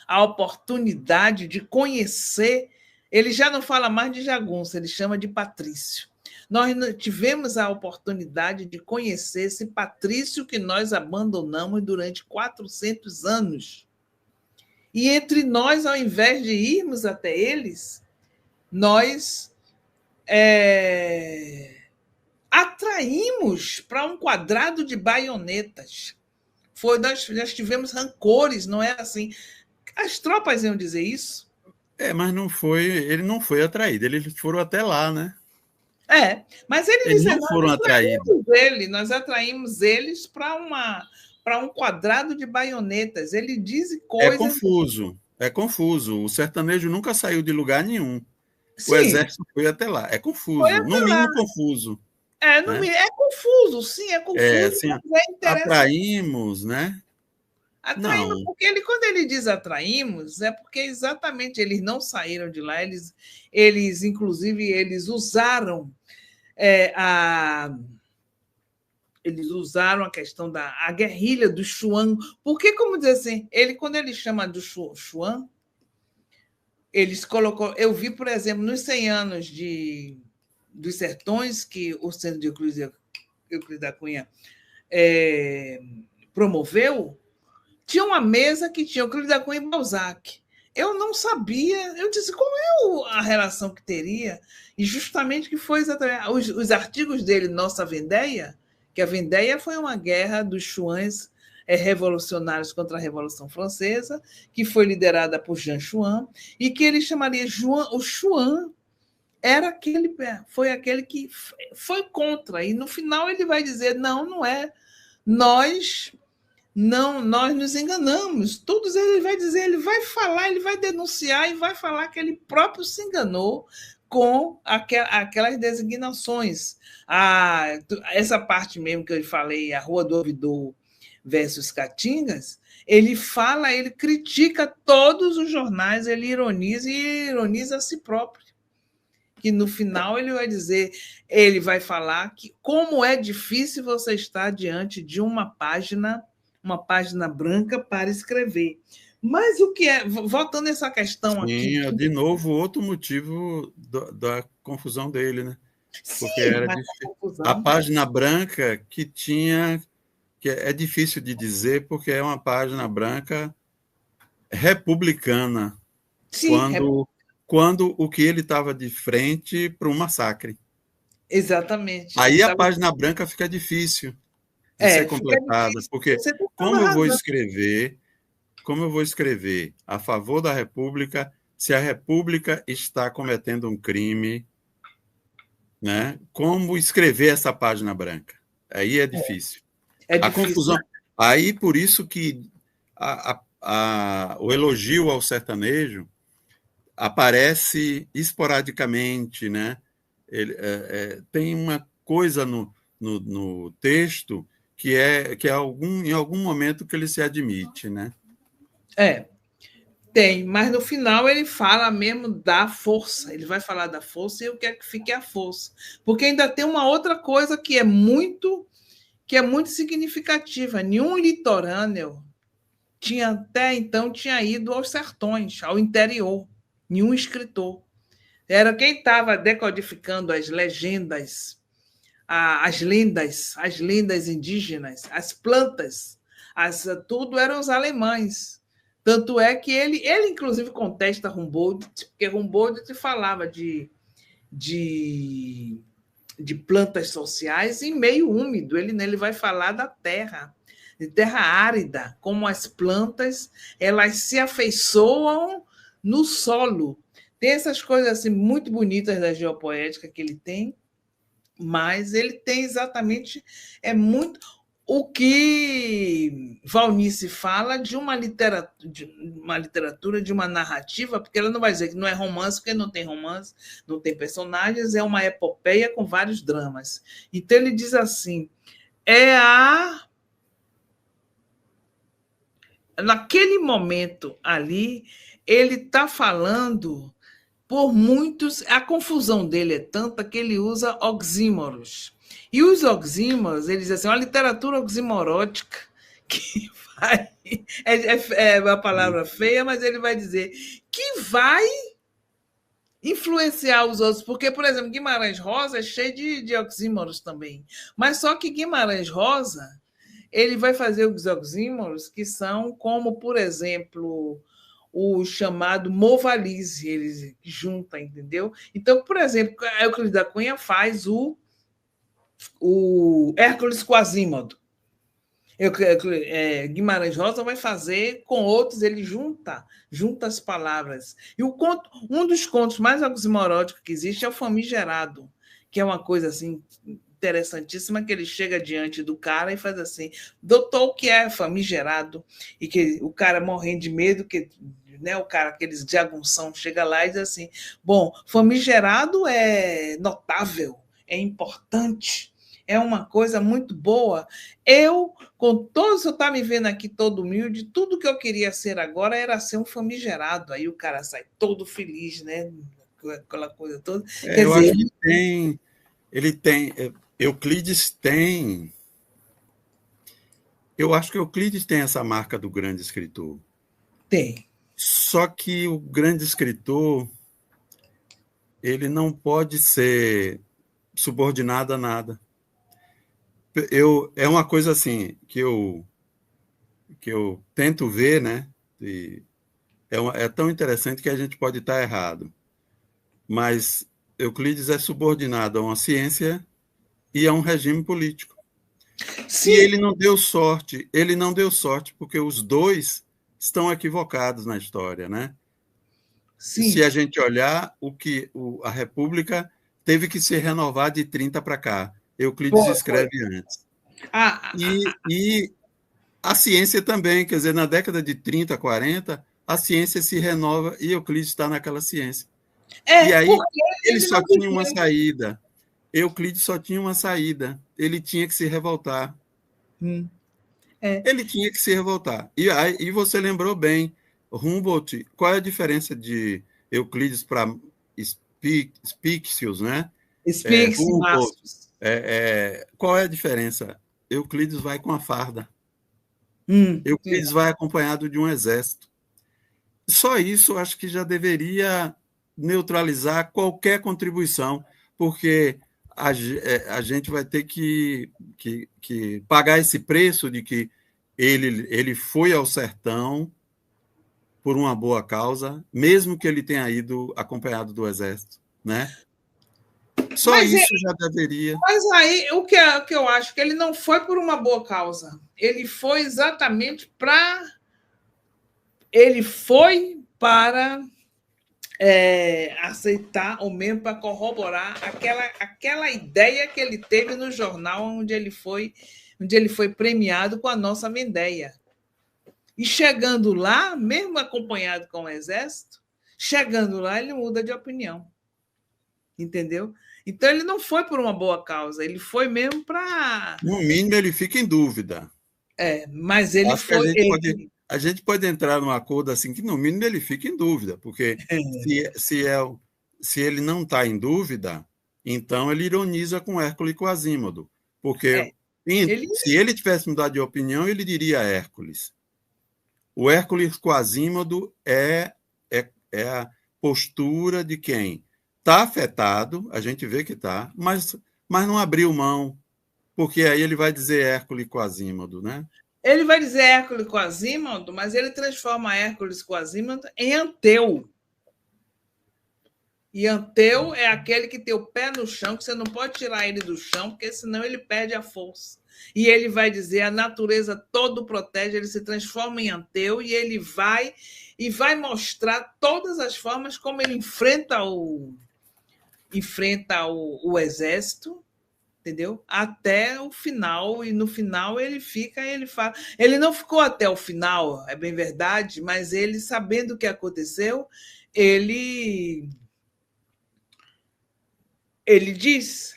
D: a oportunidade de conhecer, ele já não fala mais de jagunço, ele chama de Patrício. Nós tivemos a oportunidade de conhecer esse Patrício que nós abandonamos durante 400 anos. E entre nós, ao invés de irmos até eles, nós atraímos para um quadrado de baionetas. Nós tivemos rancores, não é assim? As tropas iam dizer isso?
A: Mas não foi, ele não foi atraído, eles foram até lá, né?
D: Mas eles
A: não foram atraídos.
D: Nós atraímos eles para um quadrado de baionetas. Ele diz coisas...
A: É confuso. O sertanejo nunca saiu de lugar nenhum.
D: Sim.
A: O exército foi até lá. É confuso, no mínimo confuso.
D: É confuso, sim, é confuso.
A: Assim,
D: mas
A: atraímos, né?
D: Atraímos, porque quando ele diz atraímos, é porque exatamente eles não saíram de lá, inclusive, eles usaram eles usaram a questão da guerrilha do Xuan. Porque, como dizer assim, quando ele chama do Xuan, eles colocou. Eu vi, por exemplo, nos 100 anos dos sertões que o Centro de Euclides da Cunha promoveu, tinha uma mesa que tinha Euclides da Cunha e Balzac. Eu não sabia, eu disse qual a relação que teria, e justamente que foi exatamente os artigos dele, Nossa Vendéia, que a Vendéia foi uma guerra dos Xuans revolucionários contra a Revolução Francesa, que foi liderada por Jean Chouan, e que ele chamaria o Chouan foi aquele que foi contra, e no final ele vai dizer, não é, nós nos enganamos, todos ele vai dizer, ele vai falar, ele vai denunciar e vai falar que ele próprio se enganou com aquelas designações. Essa parte mesmo que eu falei, a Rua do Ouvidor versus Caatingas, ele critica todos os jornais, ele ironiza a si próprio. Que no final ele vai dizer, ele vai falar que como é difícil você estar diante de uma página branca para escrever. Mas o que é... Voltando a essa questão aqui...
A: Sim, de novo, outro motivo da confusão dele, né? Porque era a página branca que é difícil de dizer, porque é uma página branca republicana. Sim, quando o que ele estava de frente para um massacre.
D: Exatamente.
A: Aí a página branca fica difícil de ser completada, porque como eu vou escrever a favor da República se a República está cometendo um crime, né? Como escrever essa página branca? Aí é difícil. A confusão. Aí, por isso que o elogio ao sertanejo aparece esporadicamente, né? Tem uma coisa no texto que em algum momento que ele se admite, né?
D: Tem, mas no final ele fala mesmo da força. Ele vai falar da força e eu quero que fique a força. Porque ainda tem uma outra coisa que é muito significativa. Nenhum litorâneo até então tinha ido aos sertões, ao interior. Nenhum escritor. Era quem estava decodificando as legendas, as lendas indígenas, as plantas, tudo eram os alemães. Tanto é que ele inclusive contesta Humboldt, porque Humboldt falava de plantas sociais em meio úmido. Ele vai falar da terra, de terra árida, como as plantas elas se afeiçoam no solo. Tem essas coisas assim muito bonitas da geopoética que ele tem, mas ele tem exatamente muito o que Valnice fala de uma literatura, de uma narrativa, porque ela não vai dizer que não é romance, porque não tem romance, não tem personagens, é uma epopeia com vários dramas. Então ele diz assim, naquele momento ali, ele está falando por muitos, a confusão dele é tanta que ele usa oxímoros. E os oxímoros, ele diz assim, uma literatura oximorótica que vai... É uma palavra feia, mas ele vai dizer que vai influenciar os outros. Porque, por exemplo, Guimarães Rosa é cheio de oxímoros também. Mas só que Guimarães Rosa, ele vai fazer os oxímoros que são como, por exemplo, o chamado movalize, eles juntam, entendeu? Então, por exemplo, Euclides da Cunha faz o Hércules Quasímodo. Guimarães Rosa vai fazer com outros, ele junta as palavras. E um dos contos mais oximoróticos que existe é o Famigerado, que é uma coisa assim interessantíssima, que ele chega diante do cara e faz assim, doutor, o que é famigerado? E que o cara morrendo de medo, que o cara, aqueles jagunção, chega lá e diz assim, bom, famigerado é notável, é importante, é uma coisa muito boa. Eu, com todo, você está me vendo aqui todo humilde, tudo que eu queria ser agora era ser um famigerado. Aí o cara sai todo feliz, né? Aquela coisa toda.
A: Quer dizer, acho que Euclides tem... Eu acho que Euclides tem essa marca do grande escritor.
D: Tem.
A: Só que o grande escritor, ele não pode ser subordinado a nada. É uma coisa assim que eu tento ver, né? E é tão interessante que a gente pode estar errado. Mas Euclides é subordinado a uma ciência e a um regime político. Sim. E ele não deu sorte porque os dois estão equivocados na história, né? Sim. Se a gente olhar a República teve que se renovar de 30 para cá. Euclides escreve antes. E a ciência também, quer dizer, na década de 30, 40, a ciência se renova e Euclides está naquela ciência. E aí ele só tinha uma saída. Euclides só tinha uma saída. Ele tinha que se revoltar. Ele tinha que se revoltar. E você lembrou bem, Humboldt, qual é a diferença de Euclides para Spixius, né?
D: Spixius.
A: Qual é a diferença? Euclides vai com a farda. Euclides vai acompanhado de um exército. Só isso acho que já deveria neutralizar qualquer contribuição, porque a gente vai ter que pagar esse preço de que ele foi ao sertão por uma boa causa, mesmo que ele tenha ido acompanhado do exército, né? Só isso já deveria.
D: Mas aí, o que eu acho que ele não foi por uma boa causa. Ele foi exatamente para... Ele foi para aceitar, ou mesmo para corroborar aquela ideia que ele teve no jornal onde ele foi premiado com a Nossa Vendéia. E chegando lá, mesmo acompanhado com o exército, chegando lá, ele muda de opinião. Entendeu? Então, ele não foi por uma boa causa, ele foi mesmo para...
A: No mínimo, ele fica em dúvida.
D: Mas ele
A: Acho
D: foi...
A: que a gente pode entrar num acordo assim que, no mínimo, ele fica em dúvida, porque se ele não está em dúvida, então ele ironiza com Hércules e com Asímodo. Porque se ele tivesse mudado de opinião, ele diria Hércules. O Hércules com Asímodo é a postura de quem está afetado, a gente vê que está, mas não abriu mão, porque aí ele vai dizer Hércules com Asímodo, né?
D: Ele vai dizer Hércules com Asímodo, mas ele transforma Hércules com Asímodo em Anteu. E Anteu é aquele que tem o pé no chão, que você não pode tirar ele do chão, porque senão ele perde a força. E ele vai dizer, a natureza todo protege, ele se transforma em Anteu e ele vai mostrar todas as formas como ele enfrenta o exército, entendeu? Até o final, e no final ele fala. Ele não ficou até o final, é bem verdade, mas ele, sabendo o que aconteceu, ele diz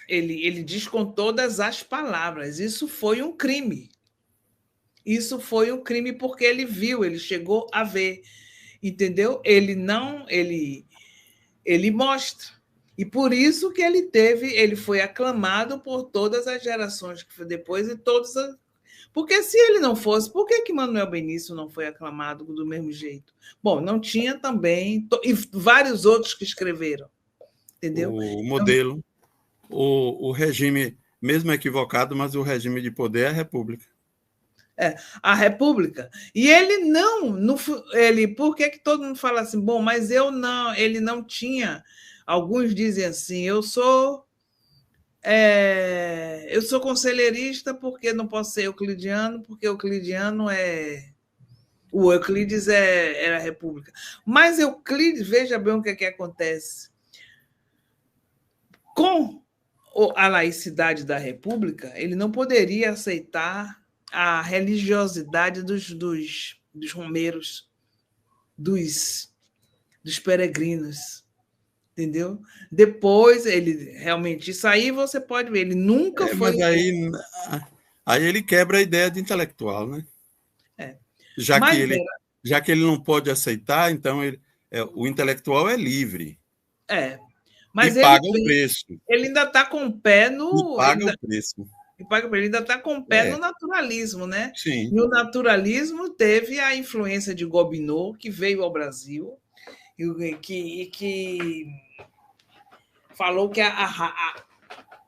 D: com todas as palavras, isso foi um crime. Isso foi um crime porque ele viu, ele chegou a ver, entendeu? Ele mostra. E por isso que ele foi aclamado por todas as gerações que foi depois e todas as... Porque se ele não fosse, por que Manuel Benício não foi aclamado do mesmo jeito? Bom, não tinha também, e vários outros que escreveram, entendeu?
A: O modelo, o regime, mesmo equivocado, mas o regime de poder é a República.
D: A República. E ele por que todo mundo fala assim, bom, mas ele não tinha... Alguns dizem assim, eu sou conselheirista porque não posso ser euclidiano, porque Euclidiano o Euclides era a República. Mas Euclides, veja bem o que acontece. Com a laicidade da República, ele não poderia aceitar a religiosidade dos romeiros, dos peregrinos. Entendeu? Depois, ele realmente... Isso aí você pode ver. Ele nunca foi...
A: Mas aí ele quebra a ideia de intelectual, né? Já que ele não pode aceitar, então o intelectual é livre.
D: Mas
A: e paga o preço.
D: Ele ainda está com o pé no...
A: E paga o preço.
D: Ele ainda está com o pé no naturalismo, né?
A: Sim.
D: E o naturalismo teve a influência de Gobineau, que veio ao Brasil, e que falou que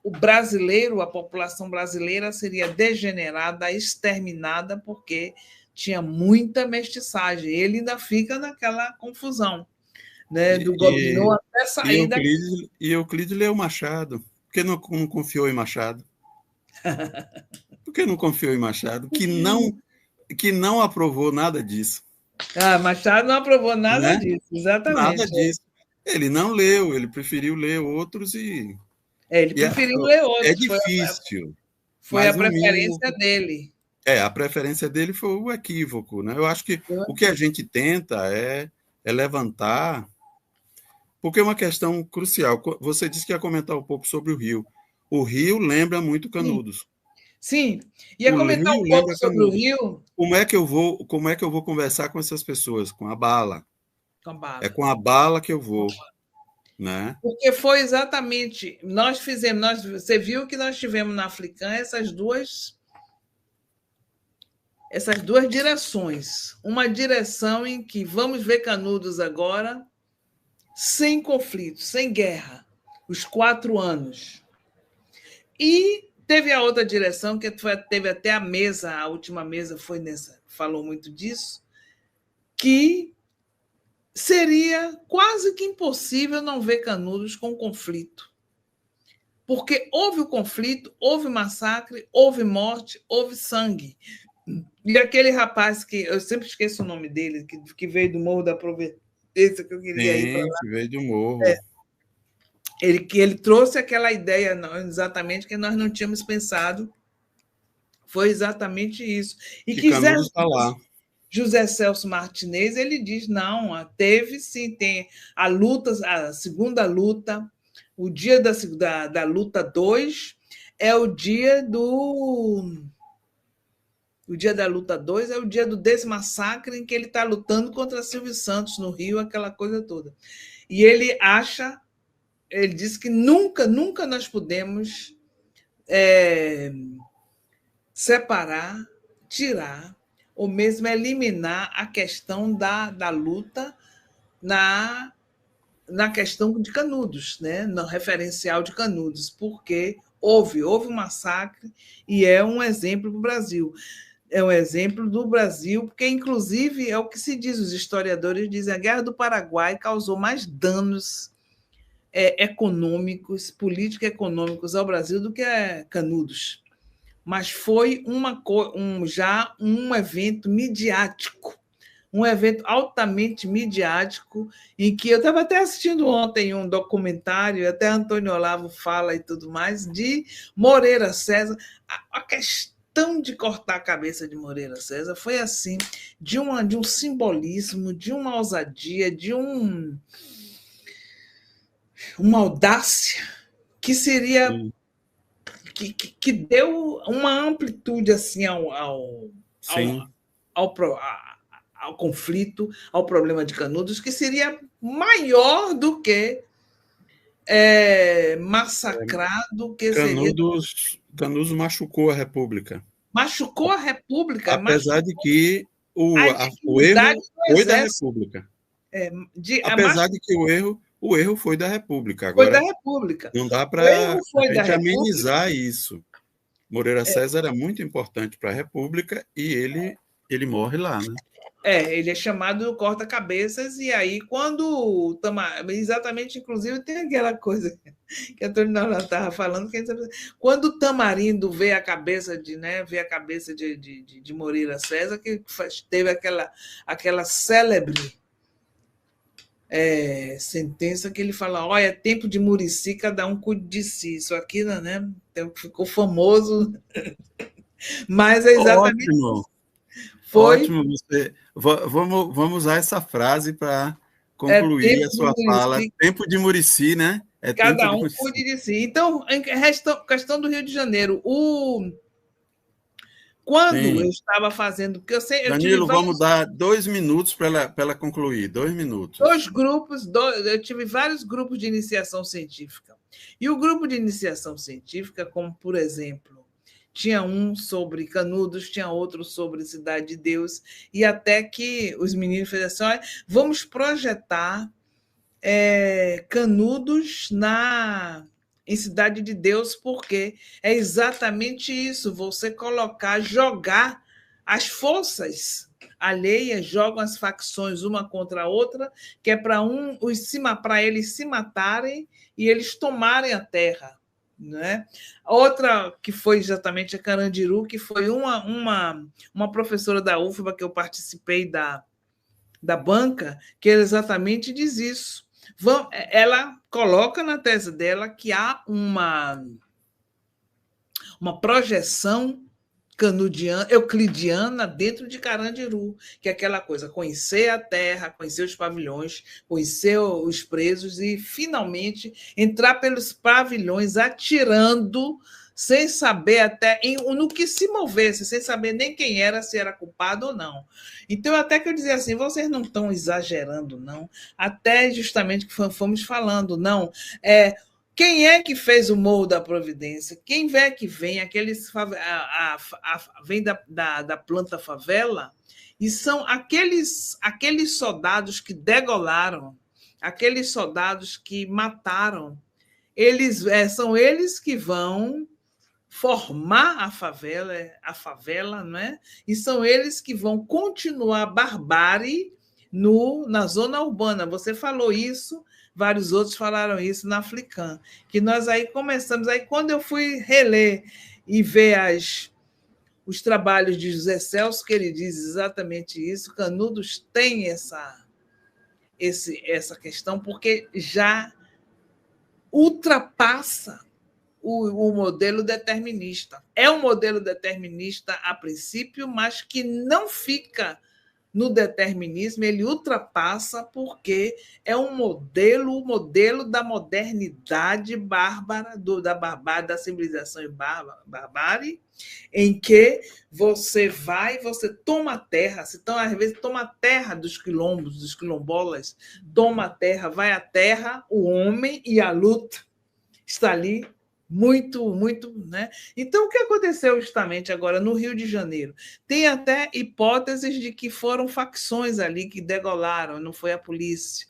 D: o brasileiro, a população brasileira seria degenerada, exterminada, porque tinha muita mestiçagem. Ele ainda fica naquela confusão, né, do Gobineau até sair daqui.
A: E Euclides leu Machado. Por que não confiou em Machado? Por que não confiou em Machado? Que não aprovou nada disso.
D: Machado não aprovou nada disso, exatamente.
A: Nada disso. Ele não leu, ele preferiu ler outros e...
D: ele preferiu ler outros.
A: É difícil.
D: Foi a preferência dele.
A: A preferência dele foi o equívoco, né? Eu acho que o que a gente tenta é levantar, porque é uma questão crucial. Você disse que ia comentar um pouco sobre o Rio. O Rio lembra muito Canudos.
D: Sim. Ia comentar um pouco sobre o Rio.
A: Como é que eu vou conversar com essas pessoas? Com a bala.
D: Com a bala.
A: É com a bala que eu vou. Né?
D: Porque foi exatamente... Você viu que nós tivemos na Africã essas duas direções. Uma direção em que vamos ver Canudos agora sem conflito, sem guerra. Os 4 anos. E teve a outra direção, que teve até a última mesa foi nessa, falou muito disso, que seria quase que impossível não ver Canudos com conflito. Porque houve o conflito, houve massacre, houve morte, houve sangue. E aquele rapaz que eu sempre esqueço o nome dele, que veio do Morro da Providência, que eu queria ir para lá.
A: Que veio do Morro.
D: Ele trouxe aquela ideia, exatamente, que nós não tínhamos pensado. Foi exatamente isso. E
A: Canudos está lá.
D: José Celso Martinez, ele diz, não, teve sim, tem a luta, a segunda luta, o dia da luta 2 é o dia do... O dia da luta 2 é o dia do desmassacre em que ele está lutando contra Silvio Santos no Rio, aquela coisa toda. E ele diz que nunca nós podemos separar, tirar, ou mesmo eliminar a questão da luta na questão de Canudos, né? No referencial de Canudos, porque houve um massacre e é um exemplo para o Brasil. É um exemplo do Brasil, porque, inclusive, é o que se diz, os historiadores dizem, a Guerra do Paraguai causou mais danos econômicos, político-econômicos ao Brasil do que Canudos. Mas foi já um evento midiático, um evento altamente midiático, em que eu estava até assistindo ontem um documentário, até Antônio Olavo fala e tudo mais, de Moreira César. A questão de cortar a cabeça de Moreira César foi assim, de um simbolismo, de uma ousadia, de uma audácia que seria... Que deu uma amplitude assim ao conflito, ao problema de Canudos, que seria maior do que massacrado, que
A: Canudos machucou a República.
D: Machucou a República.
A: Apesar de que o erro foi da República. Apesar de que o erro foi da República. Agora,
D: foi da República.
A: Não dá para a gente amenizar isso. Moreira César era muito importante para a República e ele morre lá, né?
D: Ele é chamado corta-cabeças, e aí quando exatamente, inclusive, tem aquela coisa que a Antônio estava falando, quando o Tamarindo vê a cabeça de Moreira César, que teve aquela célebre sentença que ele fala, olha, é tempo de Murici, cada um cuide de si. Isso aqui, né? Ficou famoso, mas é exatamente
A: ótimo.
D: Foi...
A: Ótimo, vamos usar essa frase para concluir a sua fala. Tempo de Murici, né?
D: Cada um cuide de si. Então, questão do Rio de Janeiro. Quando eu estava fazendo... Porque
A: Danilo, vamos dar 2 minutos para ela concluir. 2 minutos.
D: Eu tive vários grupos de iniciação científica. E o grupo de iniciação científica, como, por exemplo, tinha um sobre Canudos, tinha outro sobre Cidade de Deus, e até que os meninos fizeram assim, olha, vamos projetar Canudos em Cidade de Deus, porque é exatamente isso, você jogar as forças alheias, jogam as facções uma contra a outra, que é para eles se matarem e eles tomarem a terra. Né? Outra que foi exatamente a Carandiru, que foi uma professora da UFBA que eu participei da banca, que exatamente diz isso. Ela coloca na tese dela que há uma projeção euclidiana dentro de Carandiru, que é aquela coisa, conhecer a terra, conhecer os pavilhões, conhecer os presos e, finalmente, entrar pelos pavilhões atirando, sem saber até no que se movesse, sem saber nem quem era, se era culpado ou não. Então, até que eu dizia assim, vocês não estão exagerando, não. Até justamente que fomos falando, não. Quem é que fez o Morro da Providência? Quem é que vem? Vem da planta favela, e são aqueles soldados que degolaram, aqueles soldados que mataram. São eles que vão formar a favela, não é? E são eles que vão continuar a barbárie na zona urbana. Você falou isso, vários outros falaram isso na Africã, que nós aí começamos. Aí, quando eu fui reler e ver os trabalhos de José Celso, que ele diz exatamente isso, Canudos tem essa questão, porque já ultrapassa o modelo determinista. É um modelo determinista a princípio, mas que não fica no determinismo, ele ultrapassa porque é um modelo, o modelo da modernidade bárbara, da civilização barbárie, em que você toma a terra, às vezes toma a terra dos quilombos, dos quilombolas, toma a terra, vai à terra, o homem e a luta está ali muito, muito, né? Então, o que aconteceu justamente agora no Rio de Janeiro? Tem até hipóteses de que foram facções ali que degolaram, não foi a polícia.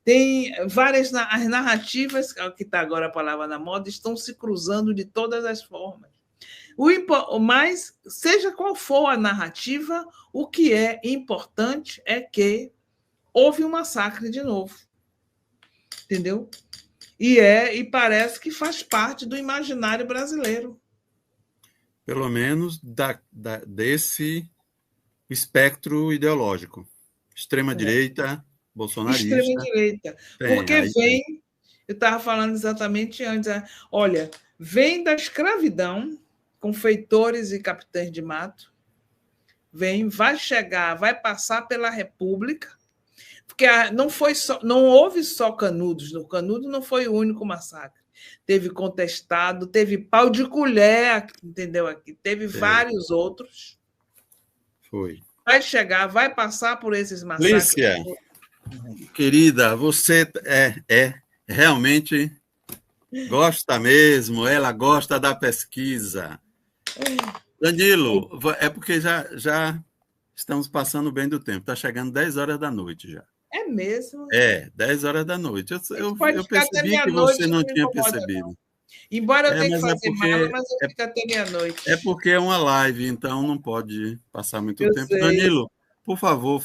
D: Tem várias as narrativas, que está agora a palavra na moda, estão se cruzando de todas as formas. Mas, seja qual for a narrativa, o que é importante é que houve um massacre de novo. Entendeu? E parece que faz parte do imaginário brasileiro.
A: Pelo menos desse espectro ideológico. Extrema-direita, bolsonarista.
D: Extrema-direita. Porque vem, eu estava falando exatamente antes, olha, vem da escravidão, com feitores e capitães de mato, vai chegar, vai passar pela República, porque não houve só Canudos, no Canudo não foi o único massacre. Teve Contestado, teve Pau de Colher, entendeu? Aqui teve vários outros.
A: Foi.
D: Vai chegar, vai passar por esses massacres.
A: Lícia, querida, você realmente gosta mesmo, ela gosta da pesquisa. Danilo, é porque já estamos passando bem do tempo, está chegando 10 horas da noite já.
D: É mesmo?
A: 10 horas da noite. Eu percebi que você não tinha percebido.
D: Não. Embora eu tenha que fazer mala, mas eu fico até meia-noite.
A: É porque é uma live, então não pode passar muito tempo.
D: Sei.
A: Danilo, por favor,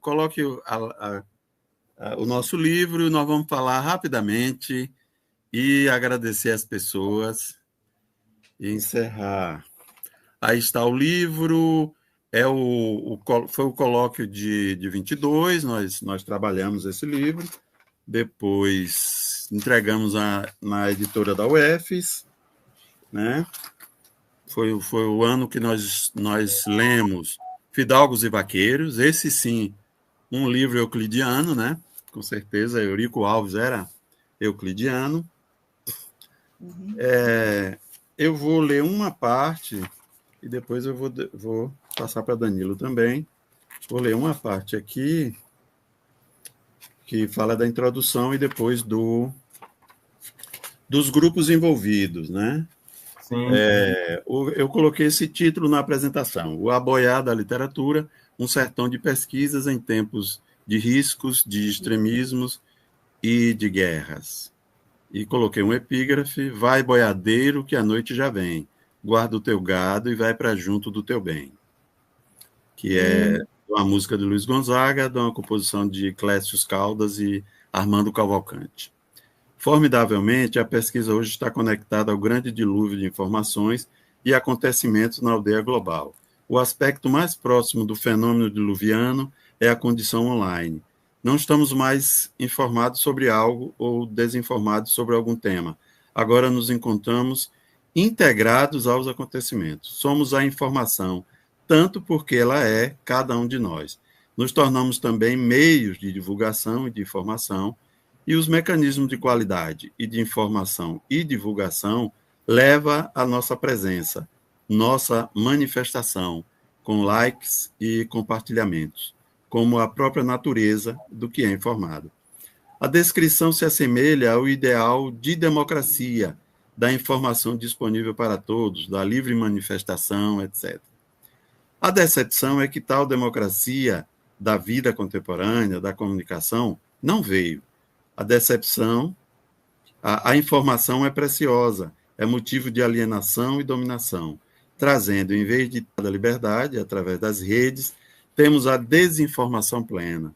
A: coloque o nosso livro, nós vamos falar rapidamente e agradecer as pessoas e encerrar. Aí está o livro, foi o colóquio de 22, nós trabalhamos esse livro, depois entregamos na editora da UFES, né? Foi o ano que nós lemos Fidalgos e Vaqueiros, esse sim, um livro euclidiano, né? Com certeza, Eurico Alves era euclidiano.
D: Uhum.
A: Eu vou ler uma parte e depois eu vou passar para Danilo também. Vou ler uma parte aqui que fala da introdução e depois dos grupos envolvidos, né?
B: Sim.
A: Eu coloquei esse título na apresentação: O Aboiar da Literatura, um sertão de pesquisas em tempos de riscos, de extremismos e de guerras. E coloquei um epígrafe: Vai, boiadeiro, que a noite já vem. Guarda o teu gado e vai para junto do teu bem. Que é uma música de Luiz Gonzaga, de uma composição de Clécio Caldas e Armando Cavalcante. Formidavelmente, a pesquisa hoje está conectada ao grande dilúvio de informações e acontecimentos na aldeia global. O aspecto mais próximo do fenômeno diluviano é a condição online. Não estamos mais informados sobre algo ou desinformados sobre algum tema. Agora nos encontramos integrados aos acontecimentos. Somos a informação, tanto porque ela é cada um de nós. Nos tornamos também meios de divulgação e de informação, e os mecanismos de qualidade e de informação e divulgação leva à nossa presença, nossa manifestação, com likes e compartilhamentos, como a própria natureza do que é informado. A descrição se assemelha ao ideal de democracia, da informação disponível para todos, da livre manifestação, etc. A decepção é que tal democracia da vida contemporânea, da comunicação, não veio. A decepção, a informação é preciosa, é motivo de alienação e dominação, trazendo, em vez de da liberdade, através das redes, temos a desinformação plena.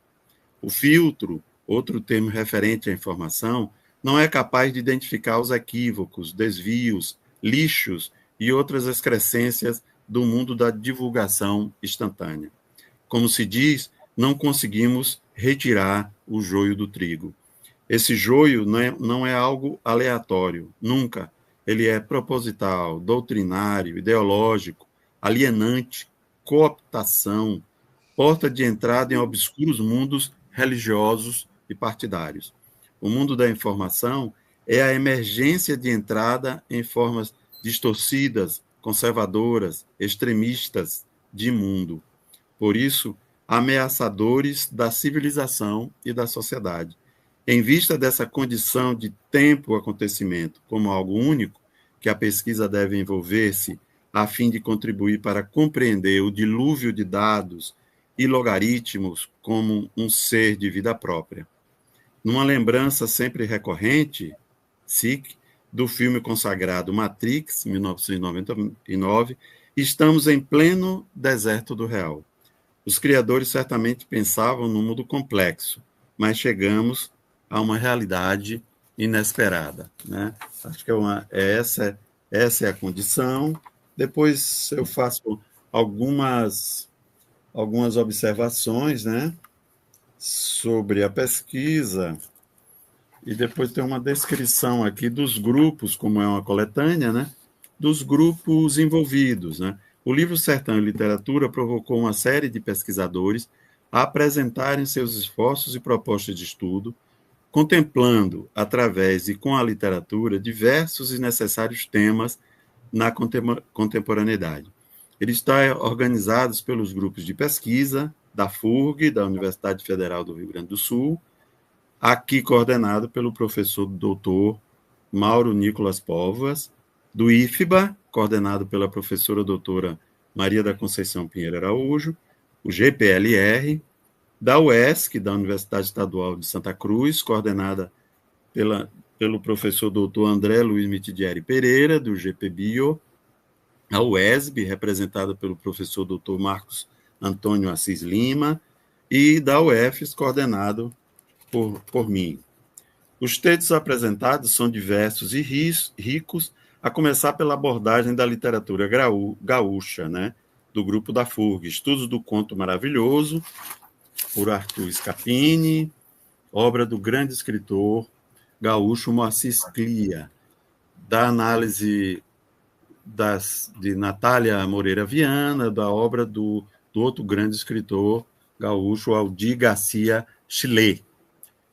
A: O filtro, outro termo referente à informação, não é capaz de identificar os equívocos, desvios, lixos e outras excrescências do mundo da divulgação instantânea. Como se diz, não conseguimos retirar o joio do trigo. Esse joio não é algo aleatório, nunca. Ele é proposital, doutrinário, ideológico, alienante, cooptação, porta de entrada em obscuros mundos religiosos e partidários. O mundo da informação é a emergência de entrada em formas distorcidas, conservadoras, extremistas de mundo. Por isso, ameaçadores da civilização e da sociedade. Em vista dessa condição de tempo-acontecimento como algo único, que a pesquisa deve envolver-se a fim de contribuir para compreender o dilúvio de dados e logaritmos como um ser de vida própria. Numa lembrança sempre recorrente, SIC, do filme consagrado Matrix, 1999, estamos em pleno deserto do real. Os criadores certamente pensavam num mundo complexo, mas chegamos a uma realidade inesperada, né? Acho que essa é a condição. Depois eu faço algumas observações, né, sobre a pesquisa, e depois tem uma descrição aqui dos grupos, como é uma coletânea, né, dos grupos envolvidos, né. O livro Sertão e Literatura provocou uma série de pesquisadores a apresentarem seus esforços e propostas de estudo, contemplando, através e com a literatura, diversos e necessários temas na contemporaneidade. Ele está organizado pelos grupos de pesquisa da FURG, da Universidade Federal do Rio Grande do Sul, aqui coordenado pelo professor doutor Mauro Nicolas Póvoas, do IFBA, coordenado pela professora doutora Maria da Conceição Pinheiro Araújo, o GPLR, da UESC, da Universidade Estadual de Santa Cruz, coordenada pelo professor doutor André Luiz Mitidieri Pereira, do GPBio, a UESB, representada pelo professor doutor Marcos Antônio Assis Lima, e da UFES, coordenado por mim. Os textos apresentados são diversos e ricos, a começar pela abordagem da literatura gaúcha, né, do grupo da FURG, Estudos do Conto Maravilhoso, por Arthur Scapini, obra do grande escritor gaúcho Moacir Clia, da análise de Natália Moreira Viana, da obra do outro grande escritor gaúcho, Aldir Garcia Chile,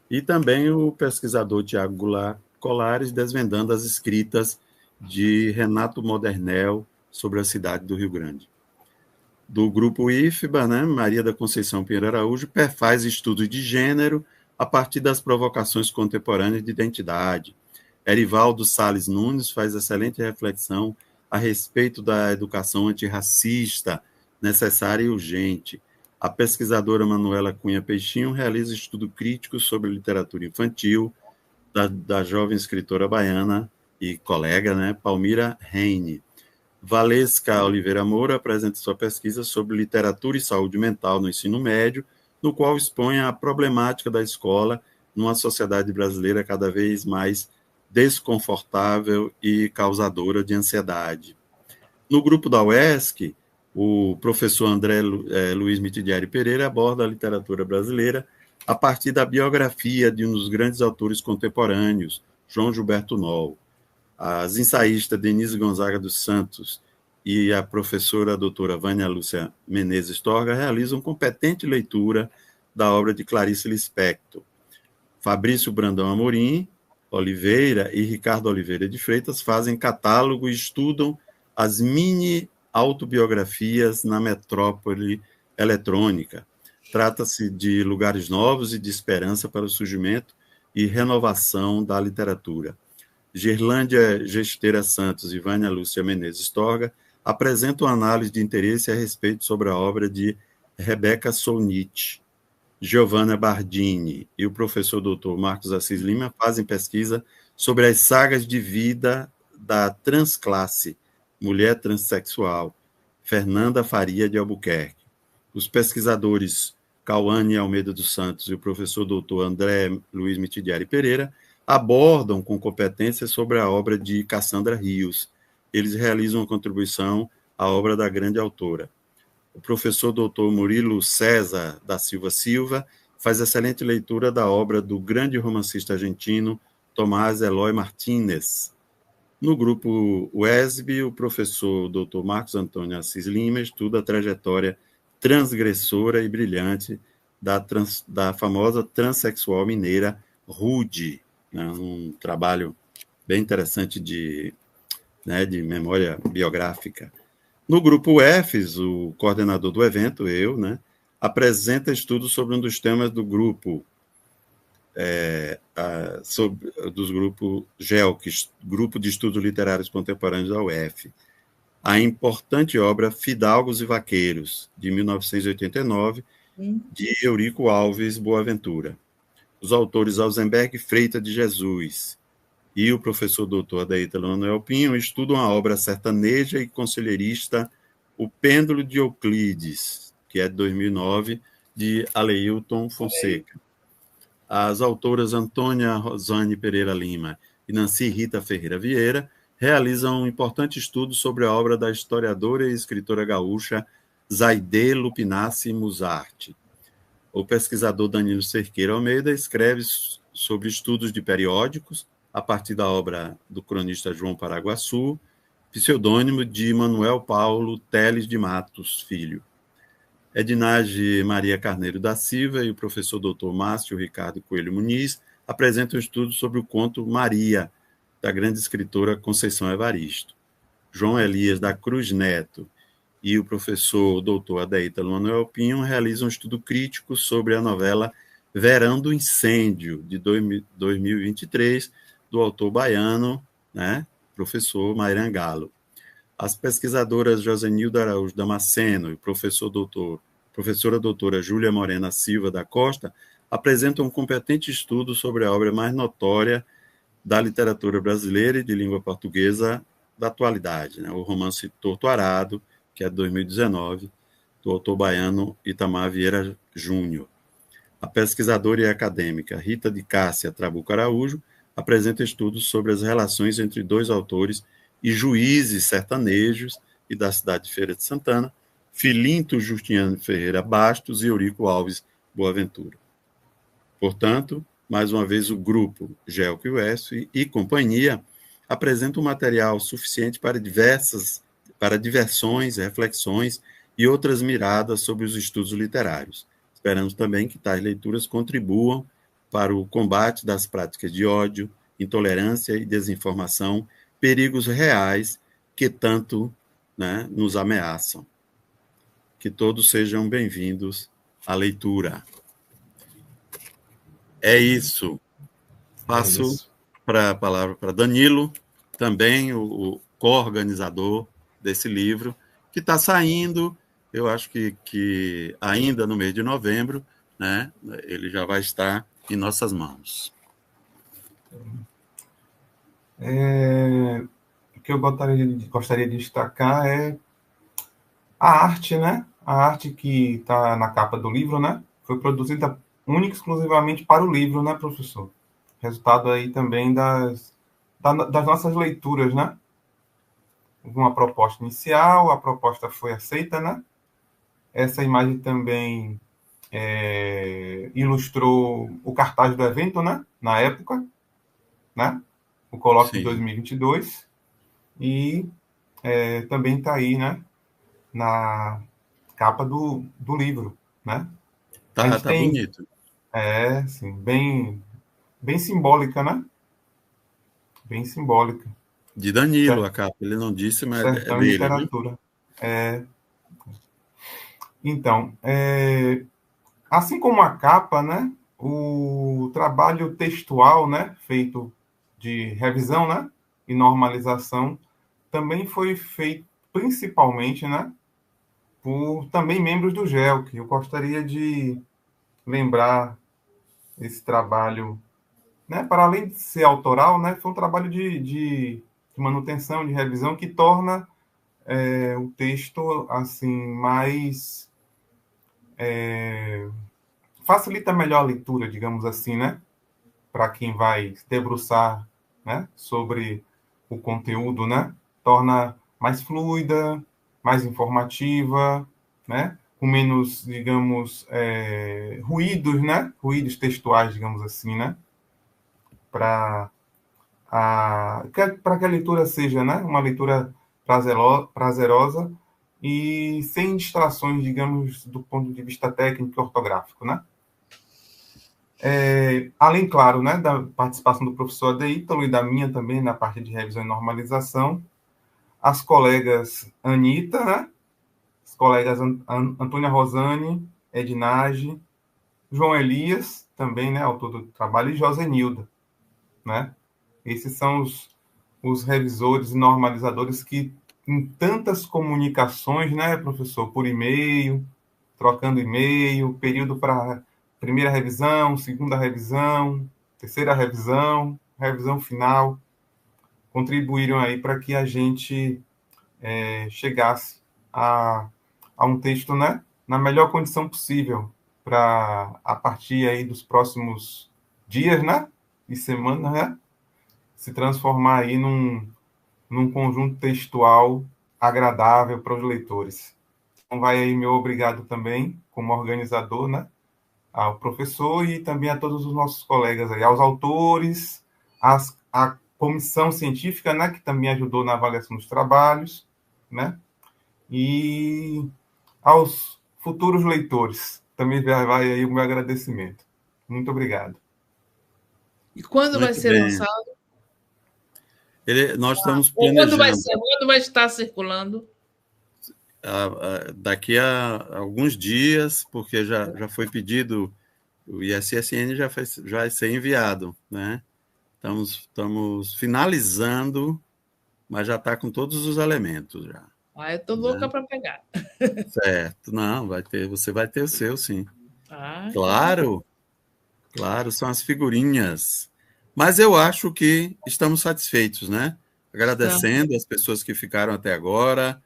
A: e também o pesquisador Tiago Goulart Colares, desvendando as escritas de Renato Modernel sobre a cidade do Rio Grande. Do grupo IFBA, né, Maria da Conceição Pinheiro Araújo faz estudos de gênero a partir das provocações contemporâneas de identidade. Erivaldo Salles Nunes faz excelente reflexão a respeito da educação antirracista, necessária e urgente. A pesquisadora Manuela Cunha Peixinho realiza estudo crítico sobre literatura infantil da jovem escritora baiana e colega, né, Palmira Heine. Valesca Oliveira Moura apresenta sua pesquisa sobre literatura e saúde mental no ensino médio, no qual expõe a problemática da escola numa sociedade brasileira cada vez mais desconfortável e causadora de ansiedade. No grupo da UESC, o professor André Luiz Mitidieri Pereira aborda a literatura brasileira a partir da biografia de um dos grandes autores contemporâneos, João Gilberto Noll. As ensaístas Denise Gonzaga dos Santos e a professora doutora Vânia Lúcia Menezes Torga realizam competente leitura da obra de Clarice Lispector. Fabrício Brandão Amorim Oliveira e Ricardo Oliveira de Freitas fazem catálogo e estudam as mini-autobiografias na metrópole eletrônica. Trata-se de lugares novos e de esperança para o surgimento e renovação da literatura. Gerlândia Gesteira Santos e Vânia Lúcia Menezes Torga apresentam análise de interesse a respeito sobre a obra de Rebeca Solnit. Giovanna Bardini e o professor doutor Marcos Assis Lima fazem pesquisa sobre as sagas de vida da transclasse, mulher transexual, Fernanda Faria de Albuquerque. Os pesquisadores Cauane Almeida dos Santos e o professor doutor André Luiz Mitidieri Pereira abordam com competência sobre a obra de Cassandra Rios. Eles realizam uma contribuição à obra da grande autora. O professor doutor Murilo César da Silva Silva faz excelente leitura da obra do grande romancista argentino Tomás Eloy Martínez. No grupo UESB, o professor doutor Marcos Antônio Assis Lima estuda a trajetória transgressora e brilhante da famosa transexual mineira Rude, né? Um trabalho bem interessante de memória biográfica. No grupo Fs, o coordenador do evento, eu, né, apresenta estudos sobre um dos temas do grupo, dos grupos GELC, Grupo de Estudos Literários Contemporâneos da UF, a importante obra Fidalgos e Vaqueiros, de 1989, de Eurico Alves Boaventura. Os autores Alzenberg Freitas de Jesus e o professor doutor Adaítalo Manuel Pinho estudam a obra sertaneja e conselheirista O Pêndulo de Euclides, que é de 2009, de Aleilton Fonseca. As autoras Antônia Rosane Pereira Lima e Nancy Rita Ferreira Vieira realizam um importante estudo sobre a obra da historiadora e escritora gaúcha Zaide Lupinassi Musarte. O pesquisador Danilo Cerqueira Almeida escreve sobre estudos de periódicos a partir da obra do cronista João Paraguaçu, pseudônimo de Manuel Paulo Teles de Matos Filho. Edinage Maria Carneiro da Silva e o professor doutor Márcio Ricardo Coelho Muniz apresentam estudos sobre o conto Maria, da grande escritora Conceição Evaristo. João Elias da Cruz Neto e o professor doutor Adaítalo Manuel Pinho realizam um estudo crítico sobre a novela Verão do Incêndio, de 2023, do autor baiano, né, professor Mairan Galo. As pesquisadoras Josenilda Araújo Damasceno e professora doutora Júlia Morena Silva da Costa apresentam um competente estudo sobre a obra mais notória da literatura brasileira e de língua portuguesa da atualidade, né, o romance Torto Arado, que é de 2019, do autor baiano Itamar Vieira Júnior. A pesquisadora e acadêmica Rita de Cássia Trabuco Araújo apresenta estudos sobre as relações entre dois autores e juízes sertanejos e da cidade de Feira de Santana, Filinto Justiniano Ferreira Bastos e Eurico Alves Boaventura. Portanto, mais uma vez, o grupo GELC UF e companhia apresenta um material suficiente para diversões, reflexões e outras miradas sobre os estudos literários. Esperamos também que tais leituras contribuam para o combate das práticas de ódio, intolerância e desinformação, perigos reais que tanto, né, nos ameaçam. Que todos sejam bem-vindos à leitura. É isso. Passo para a palavra para Danilo, também o co-organizador desse livro, que está saindo, eu acho que ainda no mês de novembro, né, ele já vai estar em nossas mãos.
B: O que eu gostaria de destacar é a arte, né? A arte que está na capa do livro, né? Foi produzida única e exclusivamente para o livro, né, professor? Resultado aí também das nossas leituras, né? Uma proposta inicial, a proposta foi aceita, né? Essa imagem também ilustrou o cartaz do evento, né? Na época, né? O colóquio de 2022. E também está aí, né? Na capa do livro, né?
A: Tá bonito.
B: Sim, bem simbólica, né? Bem simbólica.
A: De Danilo, a capa. Ele não disse, mas
B: Sertão
A: é dele,
B: Literatura. Né? Então, assim como a capa, né? O trabalho textual, né? Feito de revisão, né? E normalização também foi feito principalmente, né? Por também membros do GELC. Eu gostaria de lembrar esse trabalho, né? Para além de ser autoral, né? Foi um trabalho de manutenção, de revisão, que torna o texto assim mais facilita melhor a leitura, digamos assim, né? Para quem vai se debruçar, né? Sobre o conteúdo, né? Torna mais fluida, mais informativa, né? Com menos, digamos, ruídos, né? Ruídos textuais, digamos assim, né? Para que a leitura seja, né? Uma leitura prazerosa e sem distrações, digamos, do ponto de vista técnico e ortográfico, né? Além, claro, né, da participação do professor Adeítalo e da minha também na parte de revisão e normalização, as colegas Anitta, né? As colegas Antônia Rosane, Ednage, João Elias, também, né, autor do trabalho, e Josenilda, né? Esses são os revisores e normalizadores que, em tantas comunicações, né, professor, por e-mail, trocando e-mail, período para primeira revisão, segunda revisão, terceira revisão, revisão final, contribuíram aí para que a gente chegasse a um texto, né, na melhor condição possível, para, a partir aí dos próximos dias, né, e semanas, né, se transformar aí num conjunto textual agradável para os leitores. Então, vai aí meu obrigado também, como organizador, né, ao professor e também a todos os nossos colegas aí, aos autores, a comissão científica, né, que também ajudou na avaliação dos trabalhos, né, e aos futuros leitores. Também vai aí o meu agradecimento. Muito obrigado.
D: E quando vai
A: Muito
D: ser
A: bem.
D: lançado?
A: Nós estamos
D: Ou quando vai
A: planejando.
D: ser? Quando vai estar circulando?
A: Daqui a alguns dias, porque já foi pedido, o ISSN já vai ser enviado, né? Estamos finalizando, mas já está com todos os elementos já.
D: Eu estou louca para pegar.
A: Certo, não, você vai ter o seu, sim.
D: Então...
A: Claro, são as figurinhas. Mas eu acho que estamos satisfeitos, né? Agradecendo as pessoas que ficaram até agora,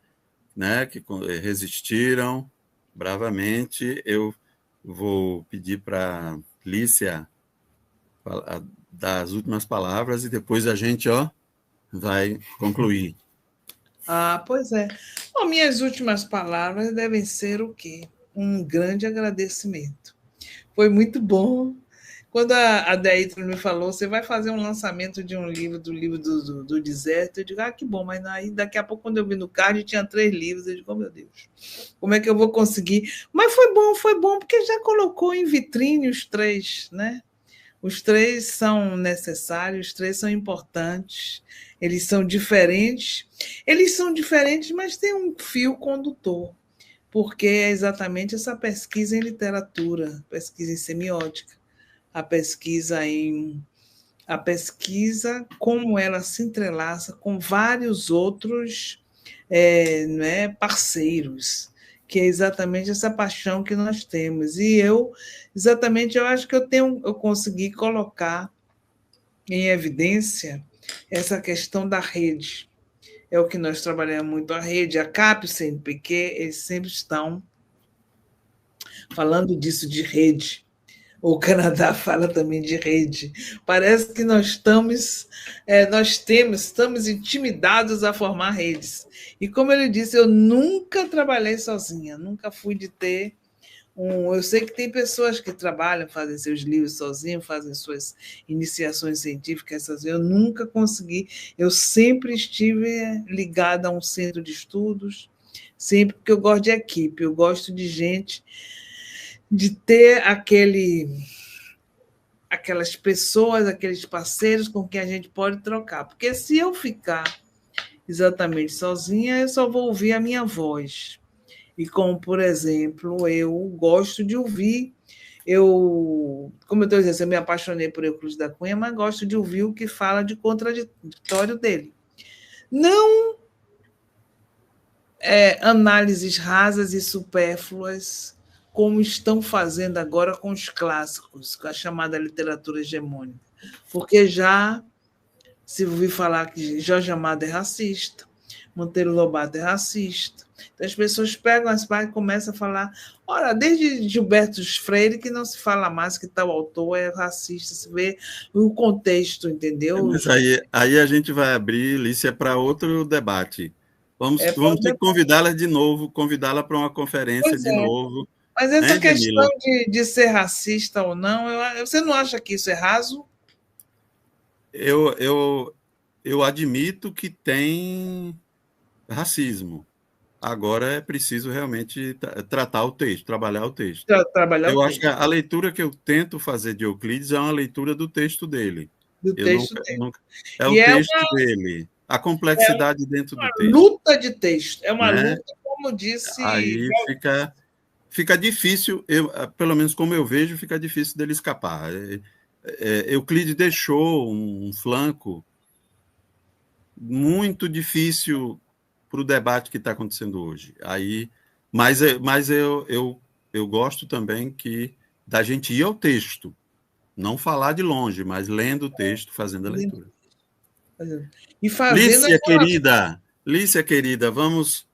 A: né? Que resistiram bravamente. Eu vou pedir para Lícia dar as últimas palavras e depois a gente, vai concluir.
D: Pois é. Bom, minhas últimas palavras devem ser o quê? Um grande agradecimento. Foi muito bom. Quando a Deitra me falou, você vai fazer um lançamento de um livro, do livro do deserto, eu digo, que bom, mas aí daqui a pouco, quando eu vi no card, tinha 3 livros, eu digo, meu Deus, como é que eu vou conseguir? Mas foi bom, porque já colocou em vitrine os 3, né? Os 3 são necessários, os 3 são importantes, eles são diferentes, mas tem um fio condutor, porque é exatamente essa pesquisa em literatura, pesquisa em semiótica, a pesquisa como ela se entrelaça com vários outros parceiros, que é exatamente essa paixão que nós temos. E eu acho que eu consegui colocar em evidência essa questão da rede. É o que nós trabalhamos muito, a rede, a CAP, o CNPq, eles sempre estão falando disso, de rede. O Canadá fala também de rede. Parece que estamos intimidados a formar redes. E como ele disse, eu nunca trabalhei sozinha, nunca fui de ter eu sei que tem pessoas que trabalham, fazem seus livros sozinhos, fazem suas iniciações científicas sozinhos. Eu nunca consegui. Eu sempre estive ligada a um centro de estudos, sempre, porque eu gosto de equipe, eu gosto de gente, de ter aquelas pessoas, aqueles parceiros com quem a gente pode trocar. Porque se eu ficar exatamente sozinha, eu só vou ouvir a minha voz. E como, por exemplo, eu gosto de ouvir, como eu estou dizendo, eu me apaixonei por Euclides da Cunha, mas gosto de ouvir o que fala de contraditório dele. Não análises rasas e supérfluas, como estão fazendo agora com os clássicos, com a chamada literatura hegemônica. Porque já se ouviu falar que Jorge Amado é racista, Monteiro Lobato é racista. Então, as pessoas pegam as páginas e começam a falar, ora, desde Gilberto Freire que não se fala mais que tal autor é racista, se vê o contexto, entendeu?
A: Mas aí a gente vai abrir, Lícia, para outro debate. Vamos ter que convidá-la de novo, convidá-la para uma conferência de novo.
D: Mas essa questão de ser racista ou não, você não acha que isso é raso?
A: Eu admito que tem racismo, Agora é preciso realmente tratar o texto, trabalhar o texto.
D: Trabalhar
A: Eu
D: o
A: acho que
D: texto.
A: a leitura que eu tento fazer de Euclides é uma leitura do texto dele.
D: Do
A: Eu
D: texto
A: nunca,
D: dele.
A: nunca, é
D: E
A: o texto dele, a complexidade dentro do
D: uma
A: texto,
D: luta de texto, é uma
A: né?
D: luta, como disse.
A: Aí fica difícil, pelo menos como eu vejo, fica difícil dele escapar. Euclides deixou um flanco muito difícil para o debate que está acontecendo hoje. Aí, mas eu gosto também da gente ir ao texto, não falar de longe, mas lendo o texto, fazendo a leitura.
D: E fazendo aquela.
A: Lícia querida, vamos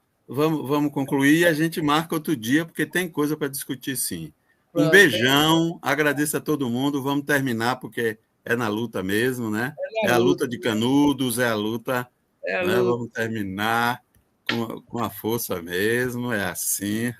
A: concluir e a gente marca outro dia, porque tem coisa para discutir sim. Um
D: Pronto,
A: beijão, agradeço a todo mundo, vamos terminar, porque é na luta mesmo, né?
D: é
A: É
D: a
A: a
D: luta.
A: luta de Canudos, é a luta,
D: É a
A: né?
D: luta.
A: Vamos terminar com a força mesmo, é assim.